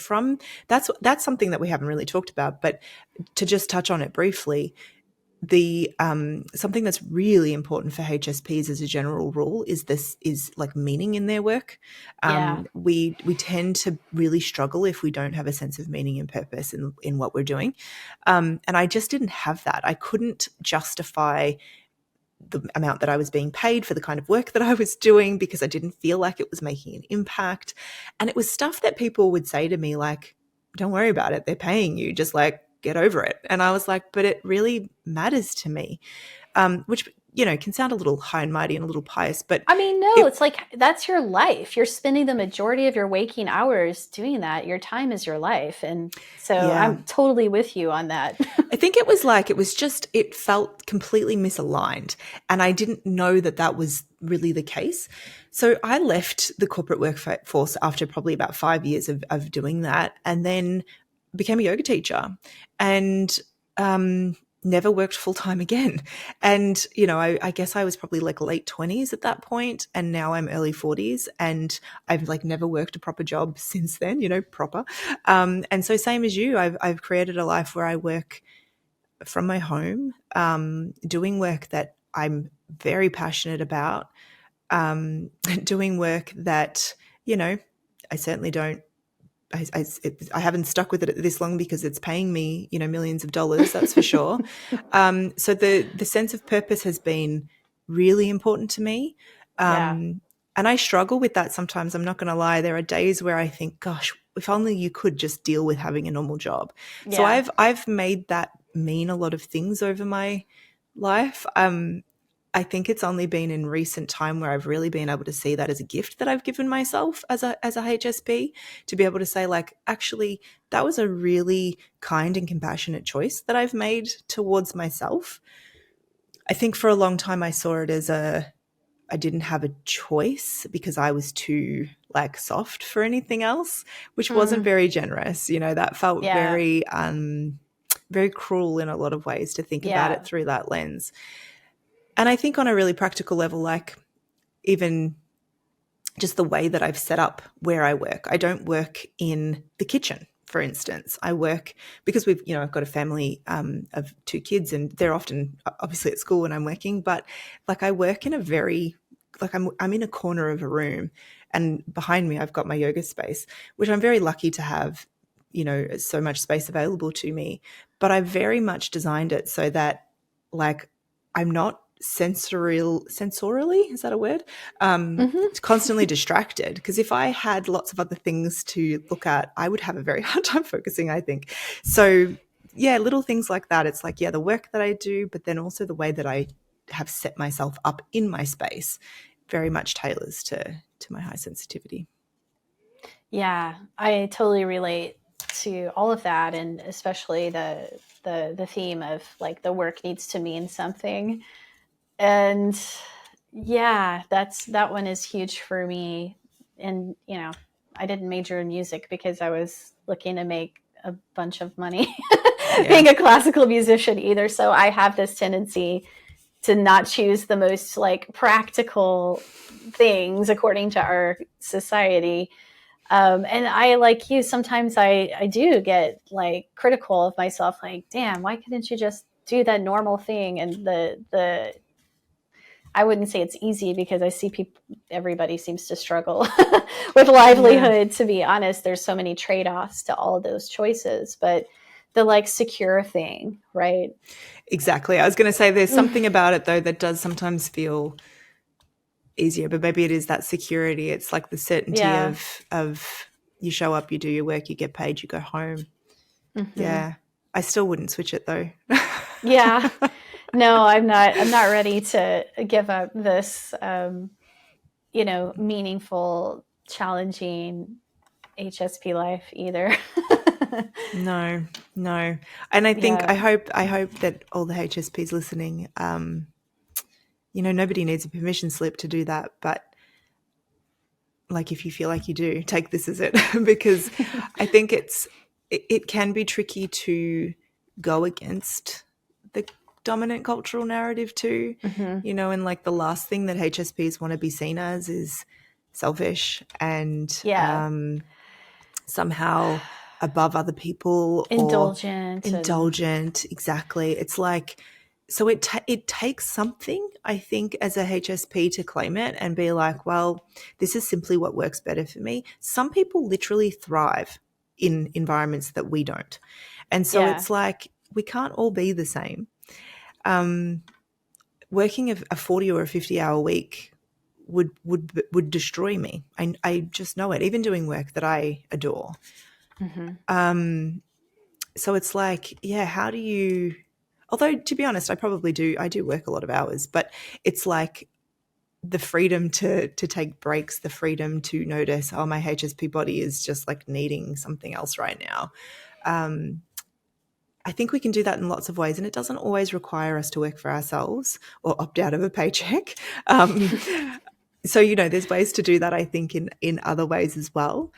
that's something that we haven't really talked about, but to just touch on it briefly, the something that's really important for HSPs as a general rule is like meaning in their work. We tend to really struggle if we don't have a sense of meaning and purpose in what we're doing. And I just didn't have that. I couldn't justify the amount that I was being paid for the kind of work that I was doing because I didn't feel like it was making an impact. And it was stuff that people would say to me like, don't worry about it. They're paying you. Just like, get over it. And I was like, but it really matters to me, which can sound a little high and mighty and a little pious, but I mean, no, it's like that's your life. You're spending the majority of your waking hours doing that. Your time is your life. And so I'm totally with you on that. I think it felt completely misaligned, and I didn't know that was really the case. So I left the corporate workforce after probably about 5 years of doing that, and then became a yoga teacher, and never worked full time again. And, I guess I was probably like late 20s at that point, and now I'm early 40s, and I've like never worked a proper job since then, proper. And so same as you, I've created a life where I work from my home, doing work that I'm very passionate about, doing work that, I certainly don't, I haven't stuck with it this long because it's paying me, millions of dollars, that's for sure. So the sense of purpose has been really important to me. And I struggle with that sometimes. I'm not going to lie. There are days where I think, gosh, if only you could just deal with having a normal job. Yeah. So I've made that mean a lot of things over my life. I think it's only been in recent time where I've really been able to see that as a gift that I've given myself as a HSP, to be able to say, like, actually, that was a really kind and compassionate choice that I've made towards myself. I think for a long time I saw it as I didn't have a choice because I was too like soft for anything else, which wasn't very generous. That felt very cruel in a lot of ways to think about it through that lens. And I think on a really practical level, like even just the way that I've set up where I work, I don't work in the kitchen, for instance. I work because I've got a family of 2 kids, and they're often obviously at school when I'm working, but like I work in a very, like I'm in a corner of a room, and behind me I've got my yoga space, which I'm very lucky to have, so much space available to me. But I very much designed it so that like I'm not sensorially, is that a word? Constantly distracted. Because if I had lots of other things to look at, I would have a very hard time focusing, I think. So yeah, little things like that. It's like, the work that I do, but then also the way that I have set myself up in my space very much tailors to my high sensitivity. Yeah, I totally relate to all of that, and especially the theme of like the work needs to mean something. And that one is huge for me. And, I didn't major in music because I was looking to make a bunch of money being a classical musician either. So I have this tendency to not choose the most like practical things according to our society. And I, like you, sometimes I do get like critical of myself, like, damn, why couldn't you just do that normal thing? And I wouldn't say it's easy because I see everybody seems to struggle with livelihood. To be honest, there's so many trade-offs to all of those choices, but the like secure thing, right? Exactly. I was going to say there's something about it though that does sometimes feel easier, but maybe it is that security. It's like the certainty of you show up, you do your work, you get paid, you go home. Yeah. I still wouldn't switch it though. Yeah. No, I'm not ready to give up this, meaningful, challenging HSP life either. No. And I think, I hope that all the HSPs listening, nobody needs a permission slip to do that, but like if you feel like you do, take this as it, because I think it can be tricky to go against the dominant cultural narrative too, and like the last thing that HSPs want to be seen as is selfish and somehow above other people, indulgent, exactly. It's like, so it takes something, I think, as a HSP to claim it and be like, well, this is simply what works better for me. Some people literally thrive in environments that we don't. And so it's like, we can't all be the same. Working a 40 or a 50-hour week would destroy me. I just know it, even doing work that I adore. So it's like, how do you although to be honest, I do work a lot of hours, but it's like the freedom to take breaks, the freedom to notice, oh, my HSP body is just like needing something else right now. I think we can do that in lots of ways, and it doesn't always require us to work for ourselves or opt out of a paycheck. So, you know, there's ways to do that, I think, in other ways as well.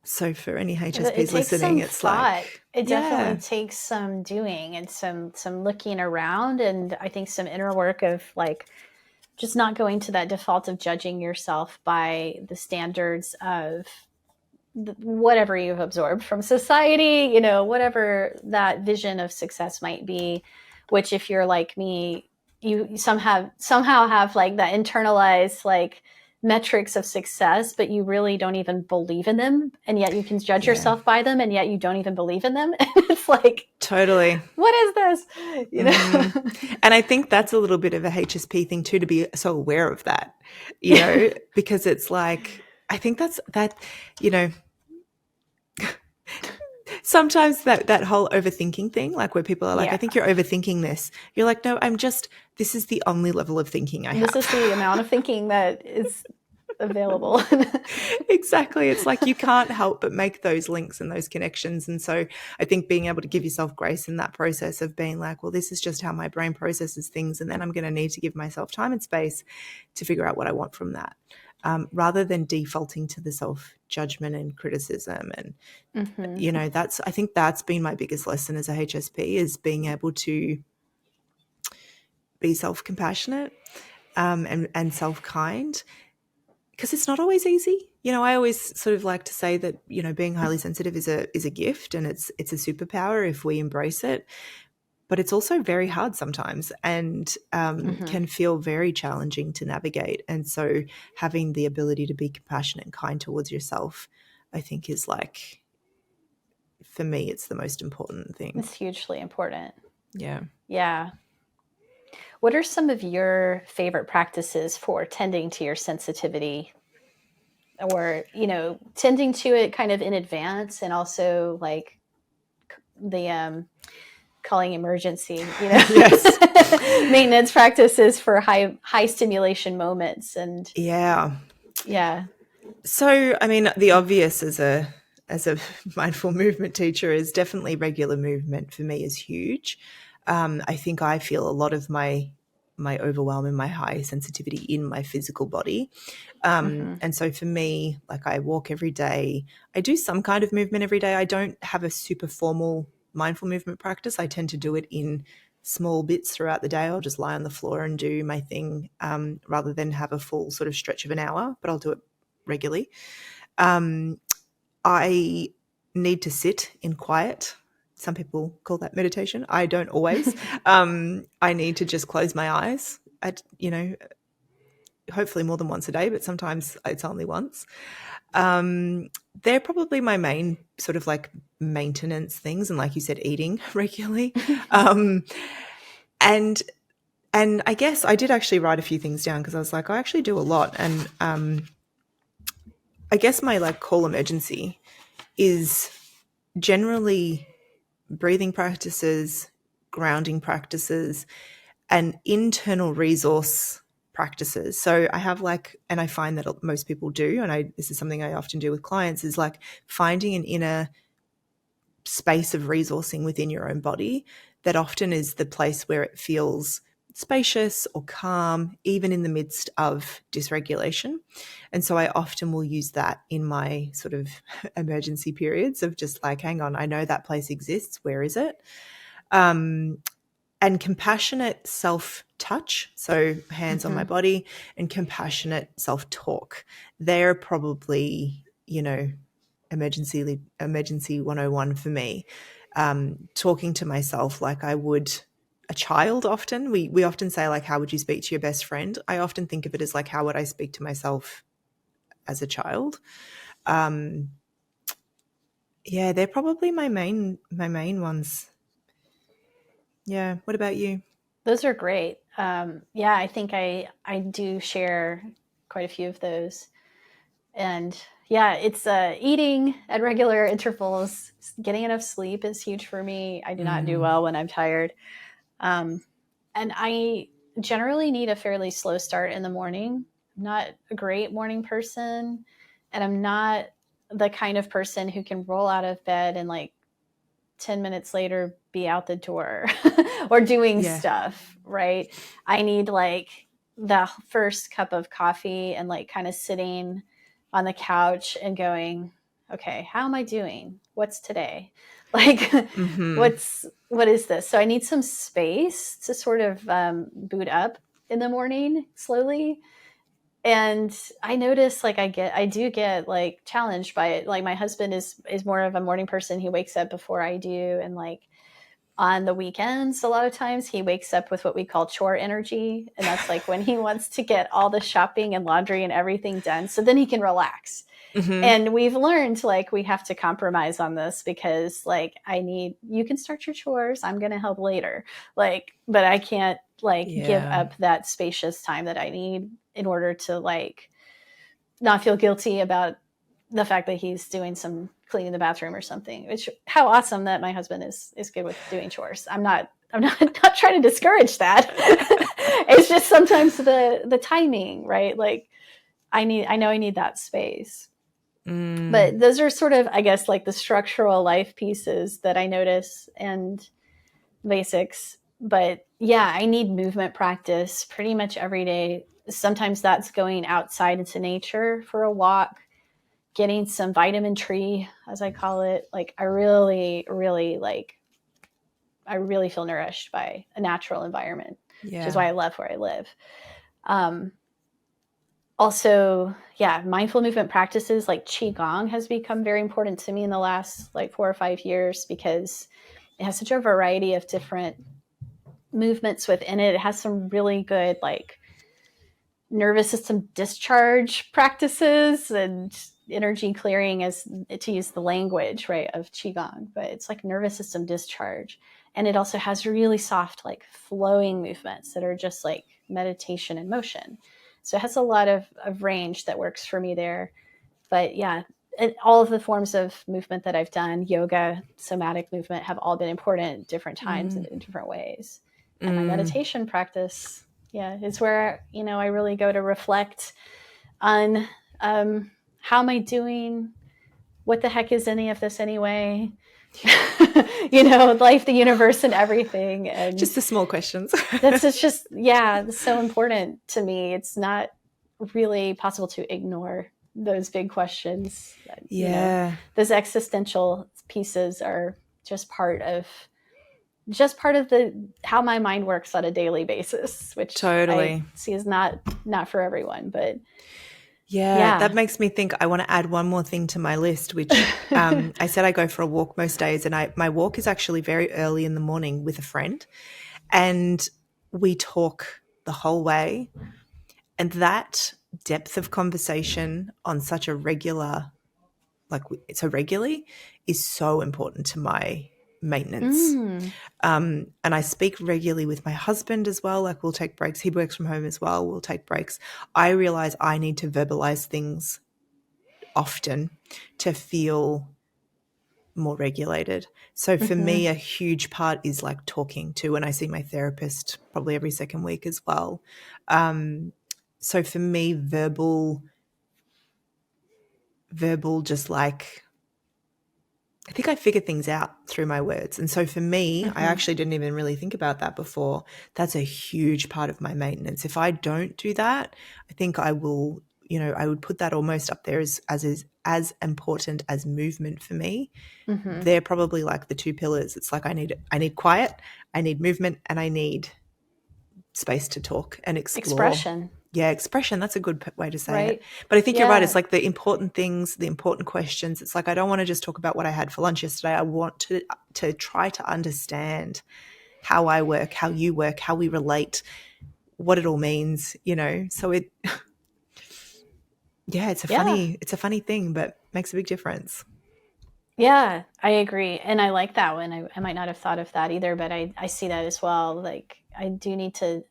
So for any HSPs listening, it's thought. like, It definitely takes some doing and some looking around, and I think some inner work of like just not going to that default of judging yourself by the standards of whatever you've absorbed from society, you know, whatever that vision of success might be, which if you're like me, you somehow have like that internalized like metrics of success, but you really don't even believe in them. And yet you can judge yourself by them, and yet you don't even believe in them. And it's like, totally, what is this? You know? And I think that's a little bit of a HSP thing too, to be so aware of that, you know, because it's like, I think that, you know, sometimes that whole overthinking thing, like where people are like, I think you're overthinking this. You're like, no, this is the only level of thinking I have. This is the amount of thinking that is available. Exactly. It's like you can't help but make those links and those connections. And so I think being able to give yourself grace in that process of being like, well, this is just how my brain processes things. And then I'm going to need to give myself time and space to figure out what I want from that. Rather than defaulting to the self-judgment and criticism. And, you know, I think that's been my biggest lesson as a HSP, is being able to be self-compassionate and self-kind, because it's not always easy. You know, I always sort of like to say that, you know, being highly sensitive is a gift, and it's a superpower if we embrace it. But it's also very hard sometimes, and can feel very challenging to navigate. And so having the ability to be compassionate and kind towards yourself, I think, is like, for me, it's the most important thing. It's hugely important. Yeah. Yeah. What are some of your favorite practices for tending to your sensitivity, or, you know, tending to it kind of in advance, and also like the calling emergency, you know, maintenance practices for high stimulation moments? And yeah. So, I mean, the obvious as a mindful movement teacher is definitely regular movement. For me is huge. I think I feel a lot of my overwhelm and my high sensitivity in my physical body. And so for me, like, I walk every day. I do some kind of movement every day. I don't have a super formal mindful movement practice. I tend to do it in small bits throughout the day. I'll just lie on the floor and do my thing, rather than have a full sort of stretch of an hour, but I'll do it regularly. I need to sit in quiet. Some people call that meditation. I don't always. I need to just close my eyes, you know, hopefully more than once a day, but sometimes it's only once. They're probably my main sort of like maintenance things. And like you said, eating regularly. And I guess I did actually write a few things down, because I was like, I actually do a lot. And I guess my like call emergency is generally breathing practices, grounding practices, and internal resource practices. So I have like, and I find that most people do, and this is something I often do with clients, is like finding an inner space of resourcing within your own body that often is the place where it feels spacious or calm, even in the midst of dysregulation. And so I often will use that in my sort of emergency periods of just like, hang on, I know that place exists. Where is it? And compassionate self-touch, so hands on my body, and compassionate self-talk. They're probably, you know, emergency 101 for me. Talking to myself like I would a child often. We often say, like, how would you speak to your best friend? I often think of it as like, how would I speak to myself as a child? Yeah, they're probably my main ones. Yeah. What about you? Those are great. I think I do share quite a few of those. And Yeah, it's eating at regular intervals. Getting enough sleep is huge for me. I do not do well when I'm tired. Um, and I generally need a fairly slow start in the morning. I'm not a great morning person, and I'm not the kind of person who can roll out of bed and like 10 minutes later be out the door or doing Yeah. stuff, right? I need like the first cup of coffee and like kind of sitting on the couch and going, okay, how am I doing? What's today? Like, what is this? So I need some space to sort of boot up in the morning slowly. And I notice like I do get like challenged by it. Like my husband is more of a morning person. He wakes up before I do, and like on the weekends a lot of times he wakes up with what we call chore energy, and that's like when he wants to get all the shopping and laundry and everything done so then he can relax. And we've learned like we have to compromise on this because like you can start your chores, I'm going to help later, like, but I can't like give Yeah. up that spacious time that I need in order to like not feel guilty about the fact that he's doing some cleaning the bathroom or something. Which, how awesome that my husband is good with doing chores. I'm not trying to discourage that. It's just sometimes the timing, right? Like I know I need that space. But those are sort of, I guess, like the structural life pieces that I notice and basics. But yeah, I need movement practice pretty much every day. Sometimes that's going outside into nature for a walk, getting some vitamin tree, as I call it. Like I really, really I really feel nourished by a natural environment, which is Yeah. why I love where I live. Um, Also, yeah, mindful movement practices like qigong has become very important to me in the last like 4 or 5 years because it has such a variety of different movements within it. It has some really good like nervous system discharge practices and energy clearing, as to use the language, right, of qigong, but it's like nervous system discharge. And it also has really soft like flowing movements that are just like meditation and motion. So it has a lot of range that works for me there. But yeah, all of the forms of movement that I've done, yoga, somatic movement, have all been important at different times and in different ways. And my meditation practice, yeah, is where, I really go to reflect on how am I doing? What the heck is any of this anyway? Life, the universe, and everything. And Just the small questions. it's just, yeah, it's so important to me. It's not really possible to ignore those big questions. Yeah. Those existential pieces are just part of the how my mind works on a daily basis, which Totally. I see is not for everyone, but Yeah, that makes me think I want to add one more thing to my list, which I said I go for a walk most days, and my walk is actually very early in the morning with a friend, and we talk the whole way. And that depth of conversation on such a regular, like so regularly, is so important to my maintenance. And I speak regularly with my husband as well. Like we'll take breaks. He works from home as well. We'll take breaks. I realize I need to verbalize things often to feel more regulated. So for me, a huge part is like talking to, and I see my therapist probably every second week as well. So for me, verbal, just like, I think I figure things out through my words. And so for me, I actually didn't even really think about that before. That's a huge part of my maintenance. If I don't do that, I think I will, I would put that almost up there as important as movement for me. They're probably like the two pillars. It's like I need quiet, I need movement, and I need space to talk and explore. expression. Yeah, expression. That's a good way to say Right. it. But I think you're right. It's Yeah. like the important things, the important questions. It's like I don't want to just talk about what I had for lunch yesterday. I want to try to understand how I work, how you work, how we relate, what it all means, So it yeah, it's a funny thing, but makes a big difference. Yeah, I agree. And I like that one. I might not have thought of that either, but I see that as well. Like I do need to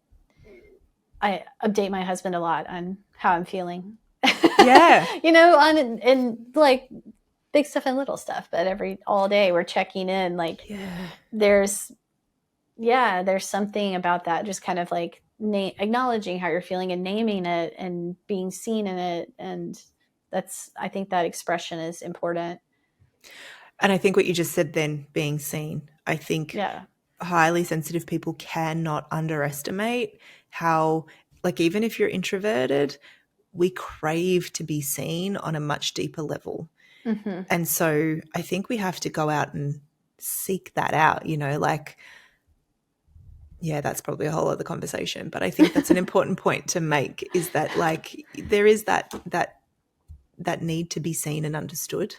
I update my husband a lot on how I'm feeling Yeah. in like big stuff and little stuff, but all day we're checking in. Like Yeah. there's something about that, just kind of like acknowledging how you're feeling and naming it and being seen in it. And I think that expression is important. And I think what you just said then, being seen, I think Yeah. highly sensitive people cannot underestimate how, like, even if you're introverted, we crave to be seen on a much deeper level. Mm-hmm. And so I think we have to go out and seek that out, like, yeah, that's probably a whole other conversation. But I think that's an important point to make, is that, like, there is that need to be seen and understood,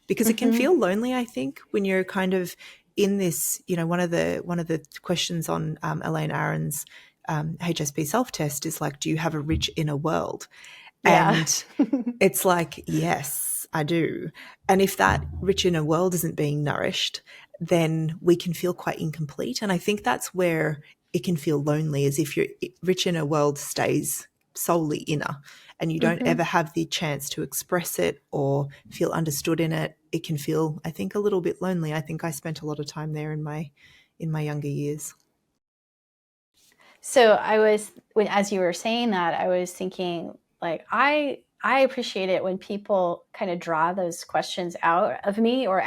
because it can Mm-hmm. feel lonely, I think, when you're kind of in this, one of the questions on Elaine Aron's HSP self-test is like, do you have a rich inner world? Yeah. And it's like, yes, I do. And if that rich inner world isn't being nourished, then we can feel quite incomplete. And I think that's where it can feel lonely, is if your rich inner world stays solely inner and you don't Mm-hmm. ever have the chance to express it or feel understood in it. It can feel, I think, a little bit lonely. I think I spent a lot of time there in my younger years. So as you were saying that, I was thinking, like, I appreciate it when people kind of draw those questions out of me, or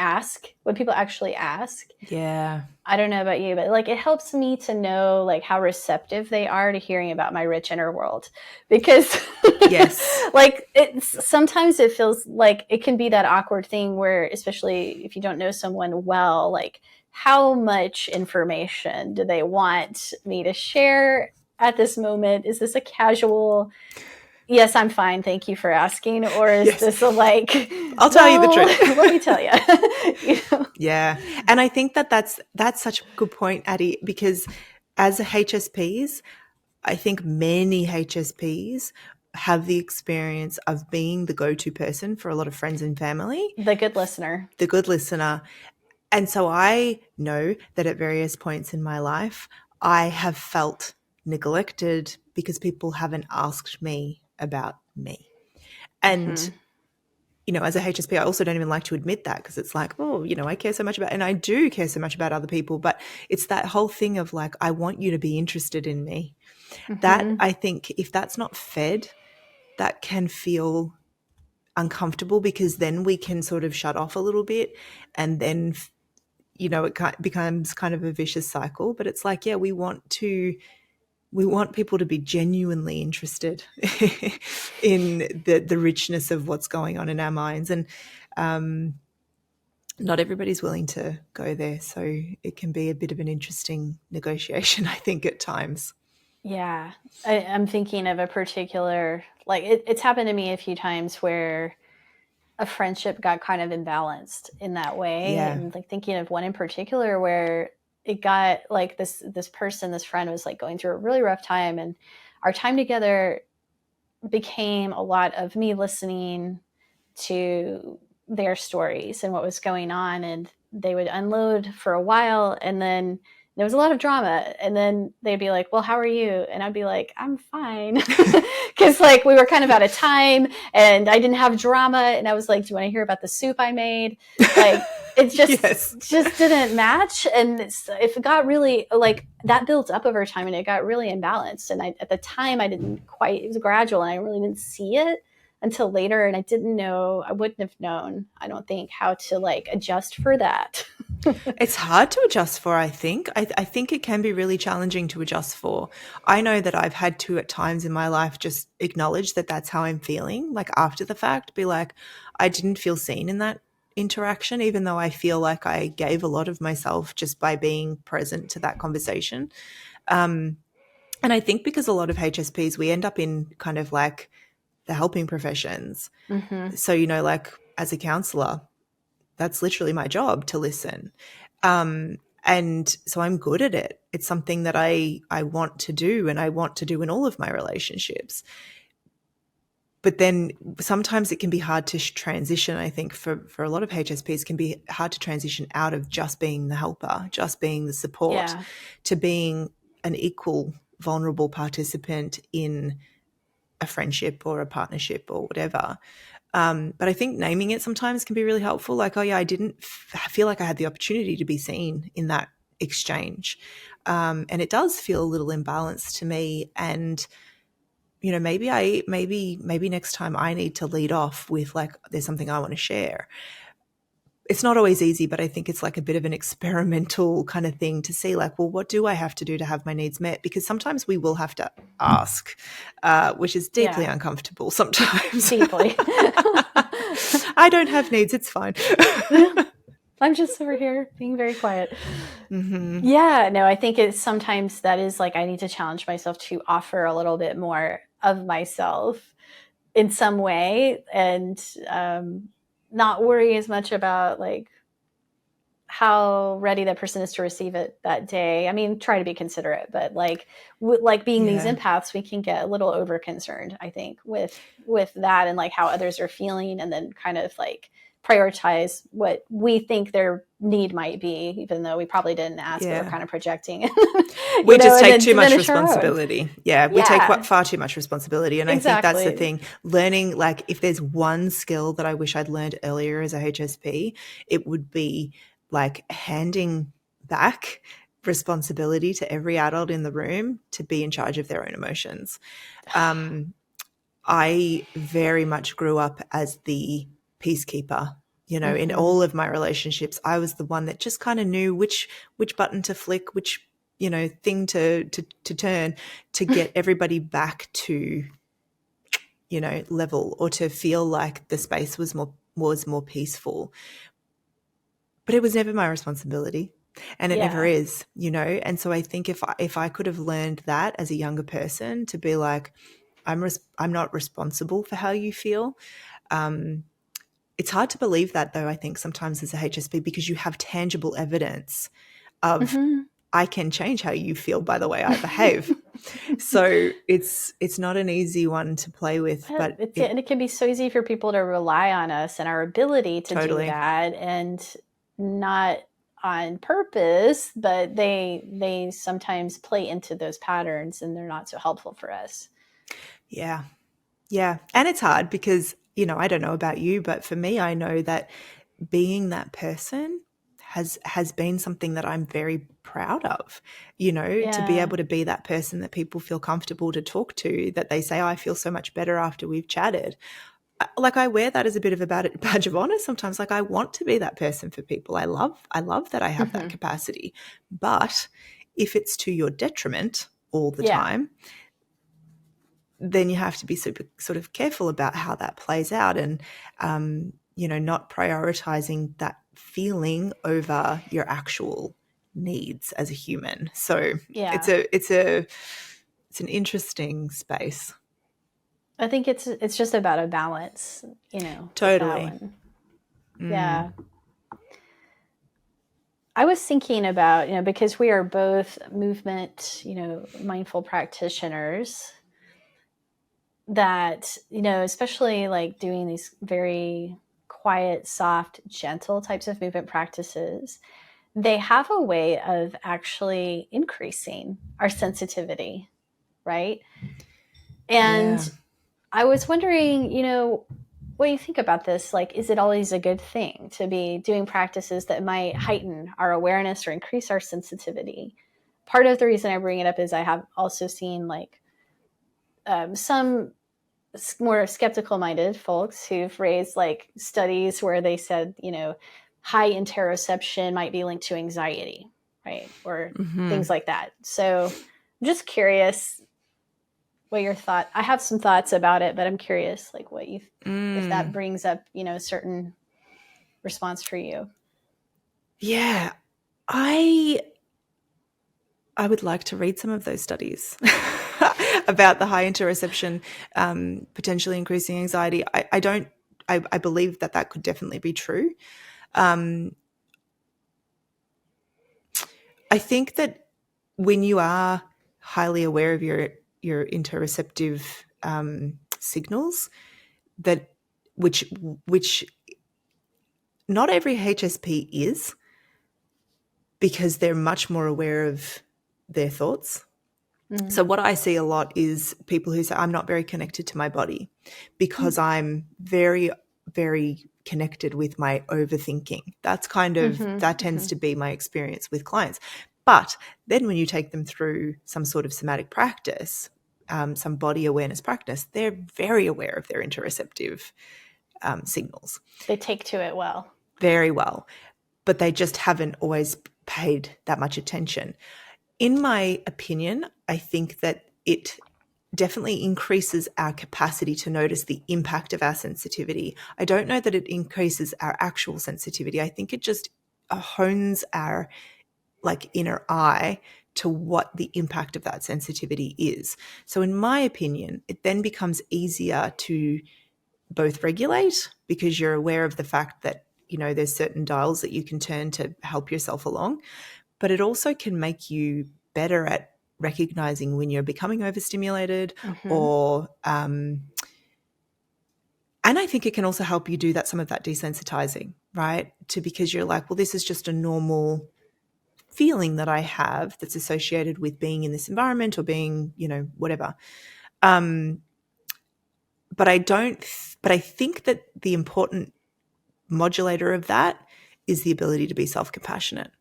when people actually ask. Yeah. I don't know about you, but like it helps me to know like how receptive they are to hearing about my rich inner world, because Yes. like sometimes it feels like it can be that awkward thing where, especially if you don't know someone well, like how much information do they want me to share at this moment? Is this a casual, yes, I'm fine, thank you for asking, or is Yes. this a like, I'll tell you the well, truth. let me tell you, Yeah. And I think that's such a good point, Addie, because as HSPs, I think many HSPs have the experience of being the go-to person for a lot of friends and family, the good listener. the good listener. And so I know that at various points in my life, I have felt neglected because people haven't asked me about me. And Mm-hmm. as a HSP, I also don't even like to admit that, because it's like, oh, I care so much about, and I do care so much about other people, but it's that whole thing of like, I want you to be interested in me. That, Mm-hmm. I think, if that's not fed, that can feel uncomfortable, because then we can sort of shut off a little bit, and then, it becomes kind of a vicious cycle. But it's like, yeah, we want people to be genuinely interested in the richness of what's going on in our minds. And not everybody's willing to go there. So it can be a bit of an interesting negotiation, I think, at times. Yeah. I'm thinking of a particular, like, it's happened to me a few times where a friendship got kind of imbalanced in that way. Yeah. And like thinking of one in particular where it got like this person, this friend was like going through a really rough time. And our time together became a lot of me listening to their stories and what was going on, and they would unload for a while, and then there was a lot of drama, and then they'd be like, well, how are you? And I'd be like, I'm fine, because like we were kind of out of time and I didn't have drama, and I was like, do you want to hear about the soup I made? Like it just Yes. just didn't match. And it got really like that built up over time, and it got really imbalanced. And at the time I didn't quite, it was gradual, and I really didn't see it until later. And I wouldn't have known, I don't think, how to like adjust for that. It's hard to adjust for, I think. I think it can be really challenging to adjust for. I know that I've had to, at times in my life, just acknowledge that that's how I'm feeling, like after the fact, be like, I didn't feel seen in that interaction, even though I feel like I gave a lot of myself just by being present to that conversation. And I think because a lot of HSPs, we end up in kind of like the helping professions. Mm-hmm. So, like as a counselor, that's literally my job, to listen. And so I'm good at it. It's something that I want to do, and I want to do in all of my relationships. But then sometimes it can be hard to transition. I think for a lot of HSPs, it can be hard to transition out of just being the helper, just being the support, Yeah. to being an equal, vulnerable participant in a friendship or a partnership or whatever. But I think naming it sometimes can be really helpful. Like, oh yeah, I didn't feel like I had the opportunity to be seen in that exchange. And it does feel a little imbalanced to me. And, you know, maybe next time I need to lead off with like, there's something I want to share. It's not always easy, but I think it's like a bit of an experimental kind of thing to see like, well, what do I have to do to have my needs met? Because sometimes we will have to ask, which is deeply uncomfortable sometimes. Deeply. I don't have needs. It's fine. I'm just over here being very quiet. Mm-hmm. Yeah, no, I think it's sometimes that is like I need to challenge myself to offer a little bit more of myself in some way, and not worry as much about like how ready that person is to receive it that day. I mean, try to be considerate, but like being these empaths, we can get a little over concerned, I think, with that and like how others are feeling, and then kind of like prioritize what we think their need might be, even though we probably didn't ask, but we're kind of projecting. We just take too much responsibility. We take far too much responsibility. And I think that's the thing. Learning, like, if there's one skill that I wish I'd learned earlier as a HSP, it would be like handing back responsibility to every adult in the room to be in charge of their own emotions. I very much grew up as the peacekeeper. You know, in all of my relationships, I was the one that just kind of knew which button to flick, which, you know, thing to turn to get everybody back to, you know, level, or to feel like the space was more peaceful. But it was never my responsibility, and it never is, you know. And so I think if I could have learned that as a younger person, to be like, I'm not responsible for how you feel. It's hard to believe that, though, I think sometimes as a HSP, because you have tangible evidence of I can change how you feel by the way I behave. So it's not an easy one to play with, but and it can be so easy for people to rely on us and our ability to do that, and not on purpose, but they sometimes play into those patterns and they're not so helpful for us. Yeah. And it's hard because, you know, I don't know about you, but for me, I know that being that person has been something that I'm very proud of, you know, to be able to be that person that people feel comfortable to talk to, that they say, oh, I feel so much better after we've chatted. Like, I wear that as a bit of a badge of honor sometimes. Like, I want to be that person for people. I love that I have that capacity. But if it's to your detriment all the time, then you have to be super sort of careful about how that plays out, and, you know, not prioritizing that feeling over your actual needs as a human. So it's an interesting space. I think it's just about a balance, you know. Totally. Yeah. I was thinking about, you know, because we are both movement, you know, mindful practitioners, that, you know, especially like doing these very quiet, soft, gentle types of movement practices, they have a way of actually increasing our sensitivity, right? And I was wondering, you know, what do you think about this? Like, is it always a good thing to be doing practices that might heighten our awareness or increase our sensitivity? Part of the reason I bring it up is I have also seen like some more skeptical minded folks who've raised like studies where they said, you know, high interoception might be linked to anxiety, right? Or things like that. So I'm just curious what your thought. I have some thoughts about it, but I'm curious like what you, if that brings up, you know, a certain response for you. Yeah. I would like to read some of those studies about the high interoception potentially increasing anxiety. I believe that could definitely be true. I think that when you are highly aware of your interoceptive signals, that which not every HSP is, because they're much more aware of their thoughts. So what I see a lot is people who say, I'm not very connected to my body because I'm very, very connected with my overthinking. That's kind of, that tends to be my experience with clients. But then when you take them through some sort of somatic practice, some body awareness practice, they're very aware of their interoceptive signals. They take to it well. Very well. But they just haven't always paid that much attention. In my opinion, I think that it definitely increases our capacity to notice the impact of our sensitivity. I don't know that it increases our actual sensitivity. I think it just hones our inner eye to what the impact of that sensitivity is. So in my opinion, it then becomes easier to both regulate because you're aware of the fact that, there's certain dials that you can turn to help yourself along, but it also can make you better at recognizing when you're becoming overstimulated or and I think it can also help you do some of that desensitizing, right? Because you're like, well, this is just a normal feeling that I have that's associated with being in this environment or being, whatever. But I think that the important modulator of that is the ability to be self-compassionate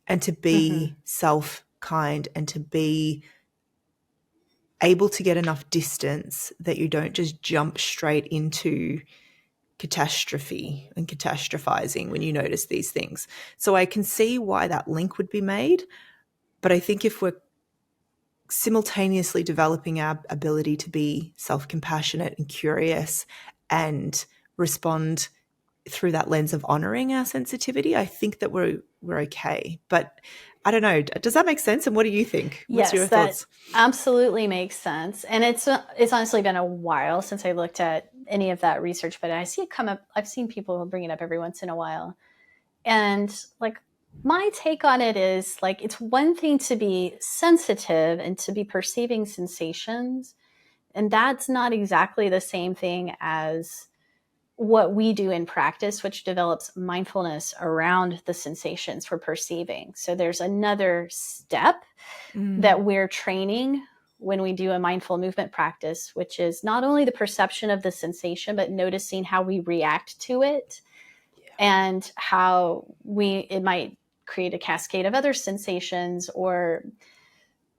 and to be self-kind and to be able to get enough distance that you don't just jump straight into catastrophe and catastrophizing when you notice these things. So I can see why that link would be made, but I think if we're simultaneously developing our ability to be self-compassionate and curious and respond through that lens of honoring our sensitivity, I think that we're okay. But I don't know. Does that make sense? And what do you think? What's your thoughts? That absolutely makes sense. And it's honestly been a while since I looked at any of that research, but I see it come up. I've seen people bring it up every once in a while. And my take on it is it's one thing to be sensitive and to be perceiving sensations. And that's not exactly the same thing as what we do in practice, which develops mindfulness around the sensations we're perceiving. So there's another step that we're training when we do a mindful movement practice, which is not only the perception of the sensation, but noticing how we react to it and how it might create a cascade of other sensations or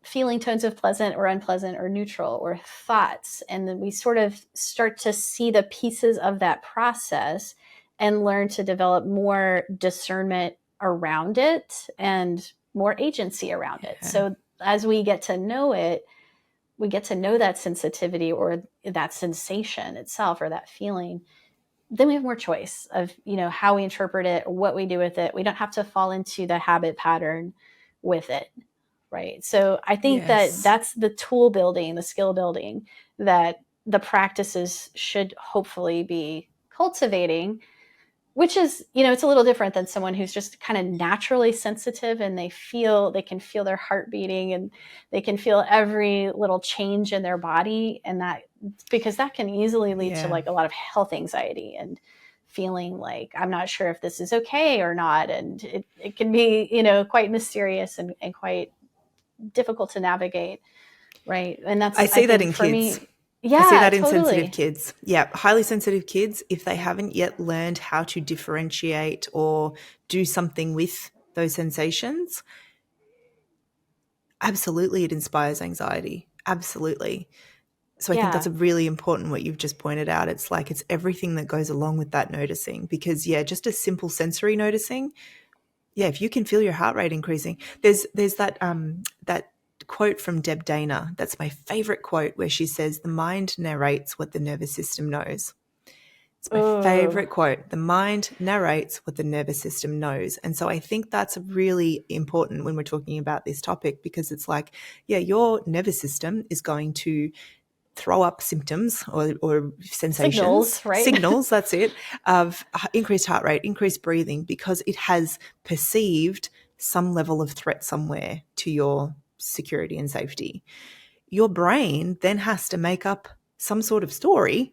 feeling tones of pleasant or unpleasant or neutral or thoughts. And then we sort of start to see the pieces of that process and learn to develop more discernment around it and more agency around it. So as we get to know it, we get to know that sensitivity or that sensation itself or that feeling. Then we have more choice of, how we interpret it, what we do with it. We don't have to fall into the habit pattern with it. Right. So I think that's the tool building, the skill building that the practices should hopefully be cultivating, which is, it's a little different than someone who's just kind of naturally sensitive and they can feel their heart beating and they can feel every little change in their body. And because that can easily lead to a lot of health anxiety and feeling like I'm not sure if this is okay or not. And it can be, quite mysterious and quite difficult to navigate, right? And I see that in kids. Yeah, I see that in totally. sensitive kids. Yeah, highly sensitive kids, if they haven't yet learned how to differentiate or do something with those sensations, absolutely it inspires anxiety. Absolutely. So I think that's a really important what you've just pointed out. It's it's everything that goes along with that noticing because, just a simple sensory noticing. Yeah, if you can feel your heart rate increasing, there's that that quote from Deb Dana. That's my favorite quote where she says, "The mind narrates what the nervous system knows." It's my favorite quote. The mind narrates what the nervous system knows. And so I think that's really important when we're talking about this topic because it's your nervous system is going to throw up symptoms or sensations. Signals, right? Signals, that's it, of increased heart rate, increased breathing, because it has perceived some level of threat somewhere to your security and safety. Your brain then has to make up some sort of story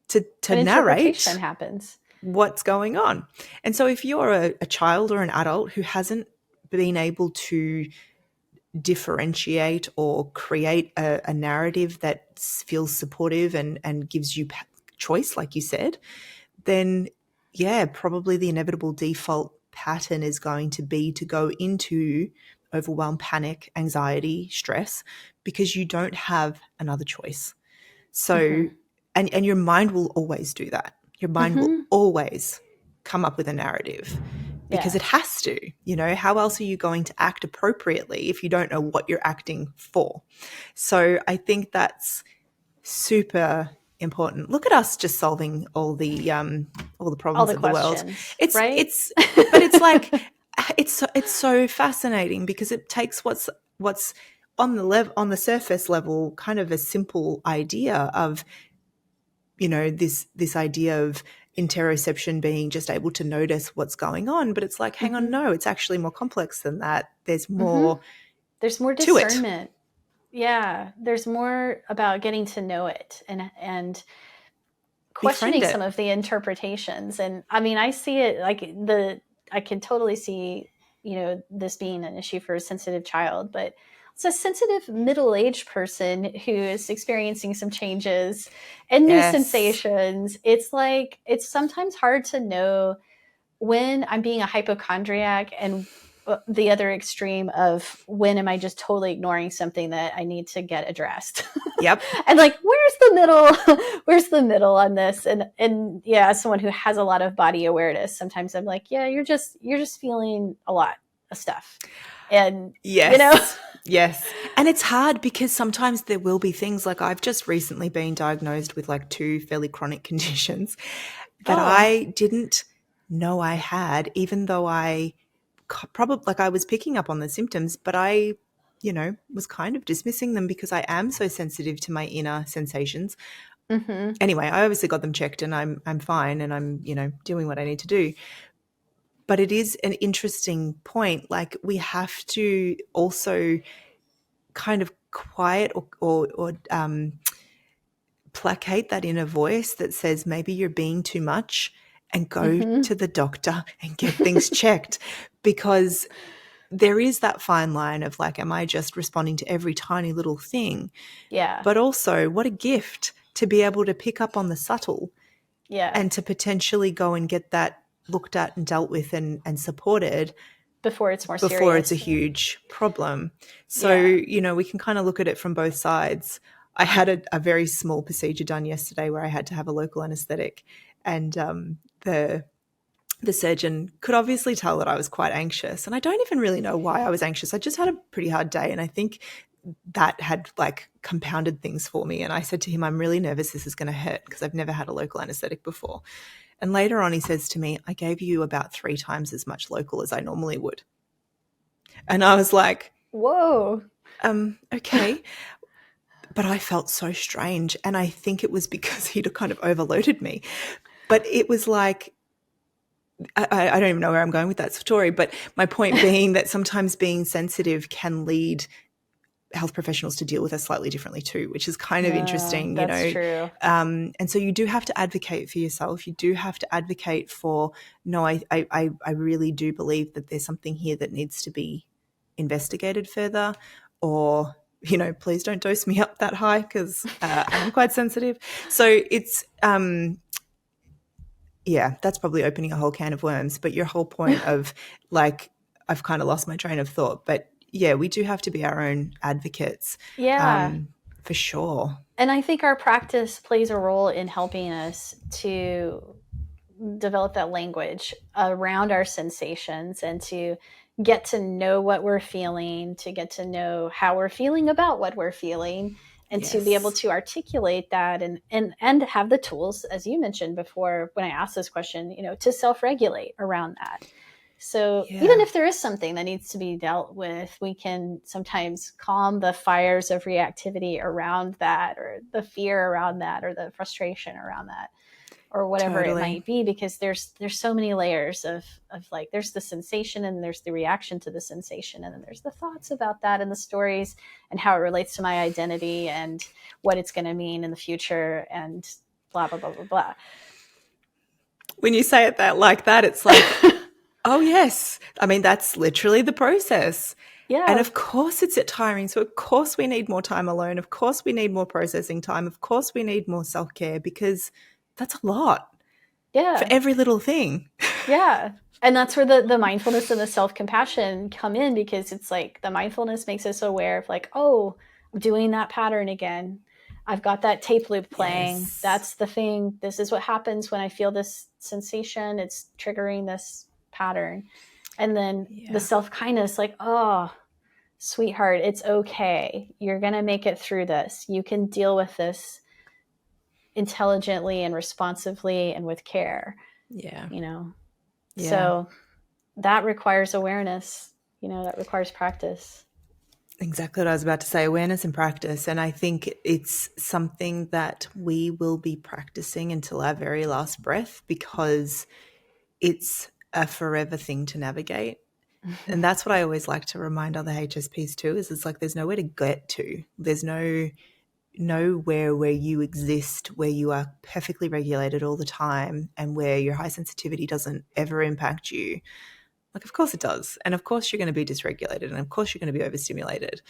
to narrate happens. What's going on. And so if you're a child or an adult who hasn't been able to differentiate or create a narrative that feels supportive and gives you choice, like you said, then yeah, probably the inevitable default pattern is going to be to go into overwhelm, panic, anxiety, stress, because you don't have another choice. So, and your mind will always do that. Your mind will always come up with a narrative because it has to. You know, how else are you going to act appropriately if you don't know what you're acting for? So I think that's super important. Look at us just solving all the problems of the world. Right? But it's like it's so fascinating because it takes what's on the surface level, kind of a simple idea of, you know, this idea of interoception being just able to notice what's going on, but it's like, hang on, no, it's actually more complex than that. There's more. There's more to it. discernment. Yeah, there's more about getting to know it and questioning some of the interpretations. And I mean, I see it like I can totally see, you know, this being an issue for a sensitive child, but it's a sensitive middle-aged person who is experiencing some changes and new sensations. It's like, it's sometimes hard to know when I'm being a hypochondriac and the other extreme of when am I just totally ignoring something that I need to get addressed. Yep. And like, where's the middle? Where's the middle on this? And yeah, as someone who has a lot of body awareness, sometimes I'm like, yeah, you're just feeling a lot of stuff. And yes, you know, yes. And it's hard because sometimes there will be things like, I've just recently been diagnosed with like 2 fairly chronic conditions that I didn't know I had, even though I probably, like, I was picking up on the symptoms, but I, you know, was kind of dismissing them because I am so sensitive to my inner sensations. Anyway, I obviously got them checked and I'm fine and I'm, you know, doing what I need to do. But it is an interesting point. Like, we have to also kind of quiet or placate that inner voice that says maybe you're being too much, and go to the doctor and get things checked, because there is that fine line of like, am I just responding to every tiny little thing? yeah. But also, what a gift to be able to pick up on the subtle, and to potentially go and get that looked at and dealt with and supported before it's more before serious. It's a huge problem. So, you know, we can kind of look at it from both sides. I had a very small procedure done yesterday where I had to have a local anesthetic, and the surgeon could obviously tell that I was quite anxious, and I don't even really know why I was anxious. I just had a pretty hard day, and I think that had like compounded things for me. And I said to him, I'm really nervous this is going to hurt because I've never had a local anesthetic before. And later on he says to me, I gave you about 3 times as much local as I normally would. And I was like, whoa. Okay. But I felt so strange. And I think it was because he'd kind of overloaded me. But it was like, I don't even know where I'm going with that story. But my point being that sometimes being sensitive can lead health professionals to deal with us slightly differently too, which is kind of interesting, you know. True. And so you do have to advocate for yourself. You do have to advocate for, no, I really do believe that there's something here that needs to be investigated further, or, you know, please don't dose me up that high because I'm quite sensitive. So it's, yeah, that's probably opening a whole can of worms. But your whole point of like, I've kind of lost my train of thought, but yeah, we do have to be our own advocates. Yeah. For sure. And I think our practice plays a role in helping us to develop that language around our sensations and to get to know what we're feeling, to get to know how we're feeling about what we're feeling, and to be able to articulate that and have the tools, as you mentioned before when I asked this question, you know, to self-regulate around that. So even if there is something that needs to be dealt with, we can sometimes calm the fires of reactivity around that, or the fear around that, or the frustration around that, or whatever it might be, because there's so many layers of like, there's the sensation and there's the reaction to the sensation, and then there's the thoughts about that and the stories and how it relates to my identity and what it's going to mean in the future and blah, blah, blah, blah, blah. When you say it like that, it's like, Oh, yes. I mean, that's literally the process. And Yeah, of course it's tiring. So of course we need more time alone. Of course we need more processing time. Of course we need more self-care because that's a lot for yeah, every little thing. yeah. And that's where the mindfulness and the self-compassion come in, because it's like the mindfulness makes us aware of like, oh, I'm doing that pattern again. I've got that tape loop playing. Yes. That's the thing. This is what happens when I feel this sensation. It's triggering this pattern. And then the Yeah. self-kindness, like, oh, sweetheart, it's okay. You're going to make it through this. You can deal with this intelligently and responsively and with care, Yeah. you know? Yeah. So that requires awareness, that requires practice. Exactly what I was about to say, awareness and practice. And I think it's something that we will be practicing until our very last breath because it's a forever thing to navigate. And that's what I always like to remind other HSPs too, is it's like there's nowhere to get to. There's nowhere where you exist, where you are perfectly regulated all the time and where your high sensitivity doesn't ever impact you. Like, of course it does. And of course you're going to be dysregulated and of course you're going to be overstimulated.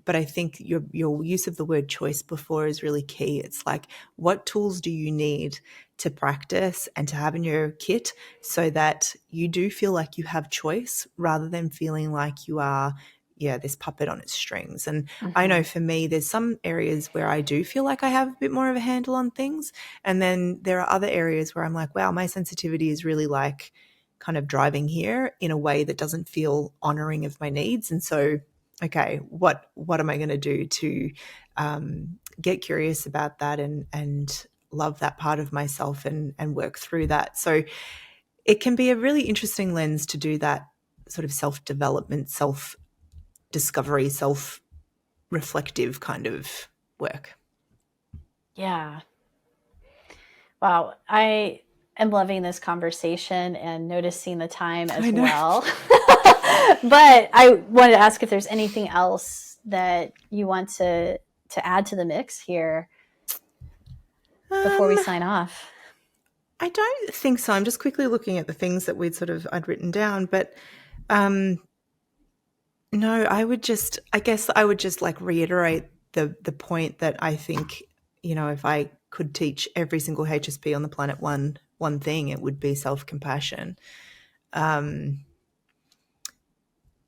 But I think your use of the word choice before is really key. It's like, what tools do you need to practice and to have in your kit so that you do feel like you have choice rather than feeling like you are, this puppet on its strings. And I know for me, there's some areas where I do feel like I have a bit more of a handle on things. And then there are other areas where I'm like, wow, my sensitivity is really like kind of driving here in a way that doesn't feel honoring of my needs. And so, okay, what am I going to do to get curious about that and love that part of myself and work through that? So it can be a really interesting lens to do that sort of self-development, self-discovery, self-reflective kind of work. Yeah. Wow. I am loving this conversation and noticing the time as well. But I wanted to ask if there's anything else that you want to add to the mix here before we sign off. I don't think so. I'm just quickly looking at the things that I'd written down, but no, I guess I would just like reiterate the point that I think, if I could teach every single HSP on the planet one thing, it would be self-compassion.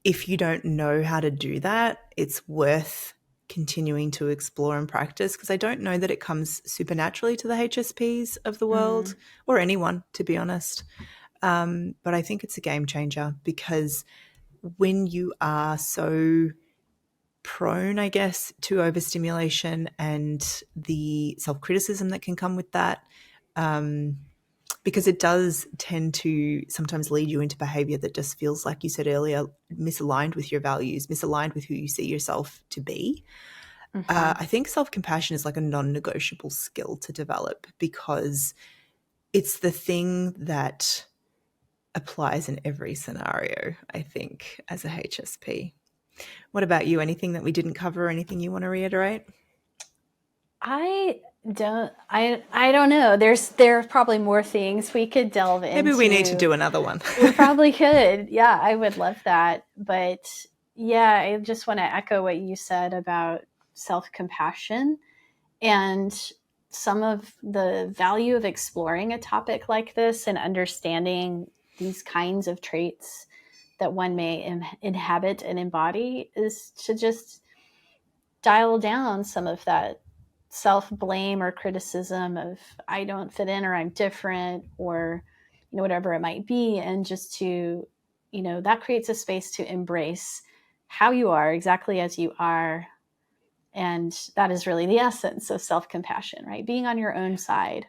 If you don't know how to do that, it's worth continuing to explore and practice, because I don't know that it comes supernaturally to the HSPs of the world or anyone, to be honest. But I think it's a game changer, because when you are so prone, I guess, to overstimulation and the self-criticism that can come with that, because it does tend to sometimes lead you into behavior that just feels, like you said earlier, misaligned with your values, misaligned with who you see yourself to be. I think self-compassion is like a non-negotiable skill to develop, because it's the thing that applies in every scenario, I think, as a HSP. What about you? Anything that we didn't cover, or anything you want to reiterate? I don't know. There are probably more things we could delve into. Maybe we need to do another one. We probably could. Yeah, I would love that. But yeah, I just want to echo what you said about self-compassion and some of the value of exploring a topic like this and understanding these kinds of traits that one may inhabit and embody is to just dial down some of that self-blame or criticism of I don't fit in or I'm different or whatever it might be, and just to that creates a space to embrace how you are exactly as you are. And that is really the essence of self-compassion, right? Being on your own side,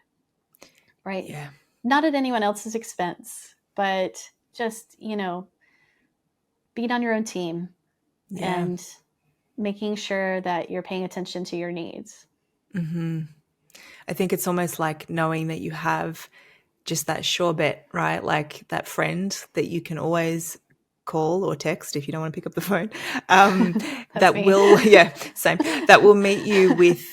right? Yeah. Not at anyone else's expense, but just being on your own team and making sure that you're paying attention to your needs. I think it's almost like knowing that you have just that sure bet, right? Like that friend that you can always call or text if you don't want to pick up the phone. That me. will, same. That will meet you with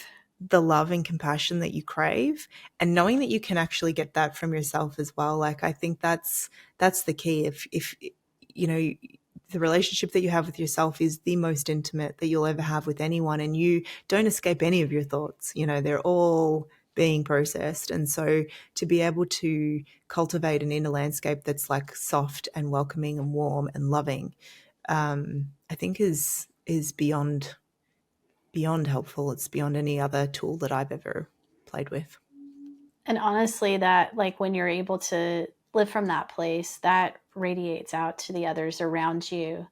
the love and compassion that you crave, and knowing that you can actually get that from yourself as well. Like, I think that's the key. If you know, the relationship that you have with yourself is the most intimate that you'll ever have with anyone, and you don't escape any of your thoughts. You know, they're all being processed. And so to be able to cultivate an inner landscape that's like soft and welcoming and warm and loving, I think is beyond helpful. It's beyond any other tool that I've ever played with. And honestly, that like when you're able to live from that place, that radiates out to the others around you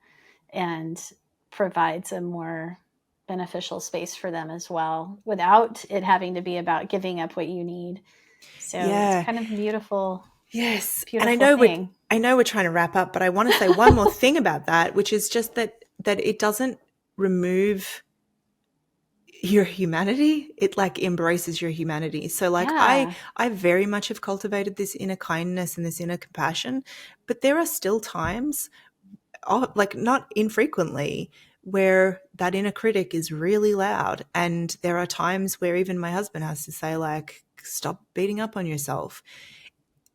and provides a more beneficial space for them as well, without it having to be about giving up what you need. So it's Yeah. kind of a beautiful, Yes. And beautiful thing. I know we're trying to wrap up, but I want to say one more thing about that, which is just that it doesn't remove your humanity. It like embraces your humanity. So like Yeah. I very much have cultivated this inner kindness and this inner compassion, but there are still times, like not infrequently, where that inner critic is really loud. And there are times where even my husband has to say, like, stop beating up on yourself.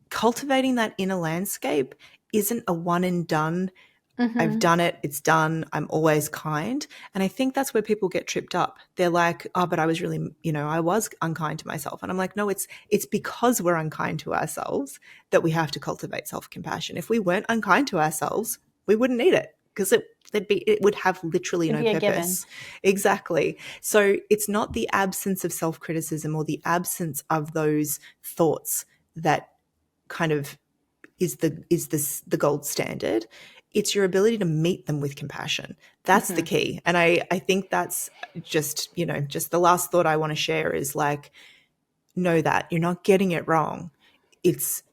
Cultivating that inner landscape isn't a one and done. I've Mm-hmm. done it. It's done. I'm always kind. And I think that's where people get tripped up. They're like, oh, but I was really, I was unkind to myself. And I'm like, no, it's because we're unkind to ourselves that we have to cultivate self-compassion. If we weren't unkind to ourselves, we wouldn't need it, because it would have literally It'd no be a given. purpose. Exactly. So it's not the absence of self-criticism or the absence of those thoughts that kind of is the gold standard. It's your ability to meet them with compassion. That's the Mm-hmm. key. And I think that's just, just the last thought I want to share is like, know that you're not getting it wrong. It's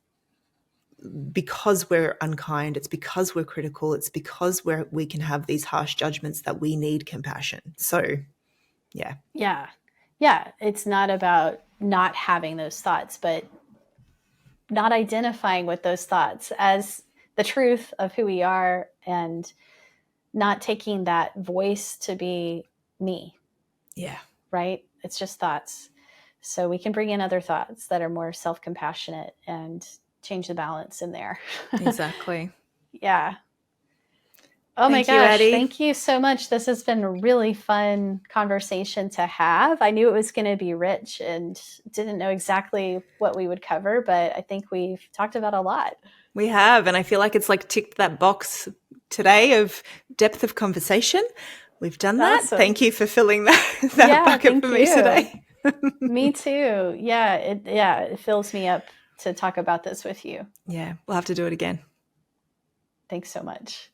because we're unkind. It's because we're critical. It's because we can have these harsh judgments that we need compassion. So, yeah. Yeah. Yeah. It's not about not having those thoughts, but not identifying with those thoughts as the truth of who we are, and not taking that voice to be me, Yeah. right? It's just thoughts. So we can bring in other thoughts that are more self compassionate and change the balance in there. Exactly. Yeah. Oh my Thank you, gosh. Addie. Thank you so much. This has been a really fun conversation to have. I knew it was going to be rich and didn't know exactly what we would cover, but I think we've talked about a lot. We have, and I feel like it's like ticked that box today of depth of conversation. We've done that. Awesome. Thank you for filling that Yeah, bucket for thank me you. today. Me too. It fills me up to talk about this with you. Yeah, we'll have to do it again. Thanks so much.